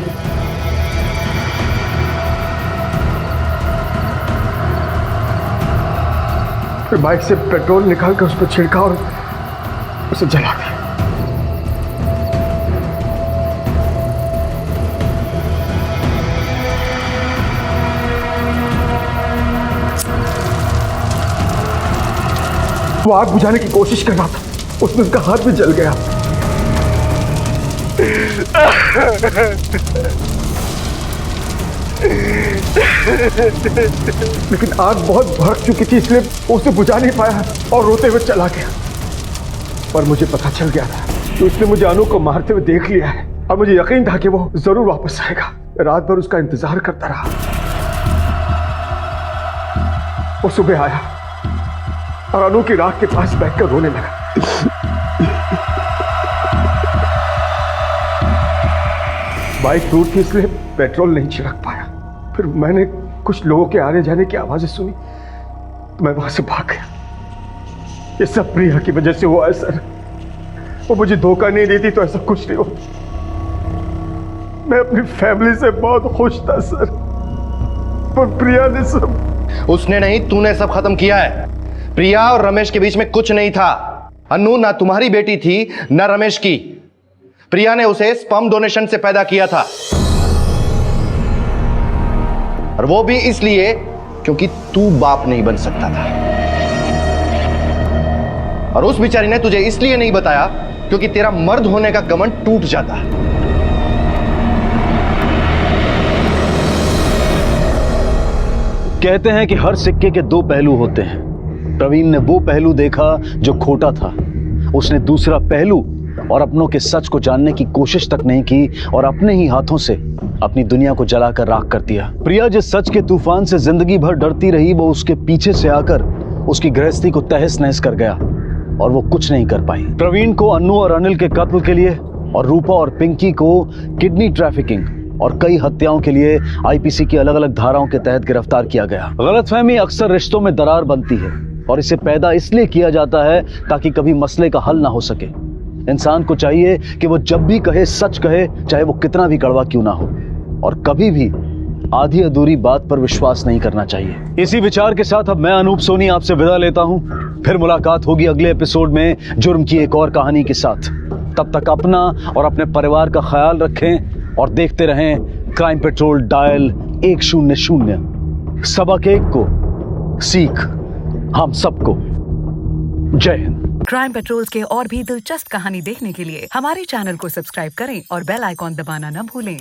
फिर बाइक से पेट्रोल निकाल कर उस पर छिड़का और उसे जला दिया। वो आग बुझाने की कोशिश कर रहा था, उसमें उसका हाथ भी जल गया। लेकिन आग बहुत भड़क चुकी थी, इसलिए उसे बुझा नहीं पाया और रोते हुए चला गया। पर मुझे पता चल गया था कि उसने मुझे अनु को मारते हुए देख लिया है और मुझे यकीन था कि वो जरूर वापस आएगा। रात भर उसका इंतजार करता रहा। वो सुबह आया और अनु की राख के पास बैठकर रोने लगा। बाइक टूट थी इसलिए पेट्रोल नहीं छिड़क पाया। फिर मैंने कुछ लोगों के आने जाने की आवाजें सुनी तो मैं वहां से भाग गया। ये सब प्रिया की वजह से हुआ है सर। वो मुझे धोखा नहीं देती तो ऐसा कुछ नहीं होता। मैं अपनी फैमिली से बहुत खुश था सर, पर प्रिया ने सब। उसने नहीं, तूने सब खत्म किया है। प्रिया और रमेश के बीच में कुछ नहीं था। अनु ना तुम्हारी बेटी थी ना रमेश की। प्रिया ने उसे स्पर्म डोनेशन से पैदा किया था, और वो भी इसलिए क्योंकि तू बाप नहीं बन सकता था। और उस बेचारी ने तुझे इसलिए नहीं बताया क्योंकि तेरा मर्द होने का घमंड टूट जाता। कहते हैं कि हर सिक्के के दो पहलू होते हैं। प्रवीण ने वो पहलू देखा जो खोटा था। उसने दूसरा पहलू और अपनों के सच को जानने की कोशिश तक नहीं की और अपने ही हाथों से अपनी दुनिया को जलाकर राख कर दिया। प्रिया जिस सच के तूफान से जिंदगी भर डरती रही, वो उसके पीछे से आकर उसकी गृहस्थी को तहस नहस कर गया और वो कुछ नहीं कर पाई। प्रवीण को अनु और अनिल के कत्ल के लिए और रूपा और पिंकी को किडनी ट्रैफिकिंग और कई हत्याओं के लिए आईपीसी की अलग अलग धाराओं के तहत गिरफ्तार किया गया। गलतफहमी अक्सर रिश्तों में दरार बनती है और इसे पैदा इसलिए किया जाता है ताकि कभी मसले का हल ना हो सके। इंसान को चाहिए कि वो जब भी कहे सच कहे, चाहे वो कितना भी कड़वा क्यों ना हो, और कभी भी आधी अधूरी बात पर विश्वास नहीं करना चाहिए। इसी विचार के साथ अब मैं अनूप सोनी आपसे विदा लेता हूं। फिर मुलाकात होगी अगले एपिसोड में जुर्म की एक और कहानी के साथ। तब तक अपना और अपने परिवार का ख्याल रखें और देखते रहें क्राइम पेट्रोल डायल 100। सबक एक को सीख हम सबको। जय हिंद। क्राइम पेट्रोल के और भी दिलचस्प कहानी देखने के लिए हमारे चैनल को सब्सक्राइब करें और बेल आइकॉन दबाना न भूलें।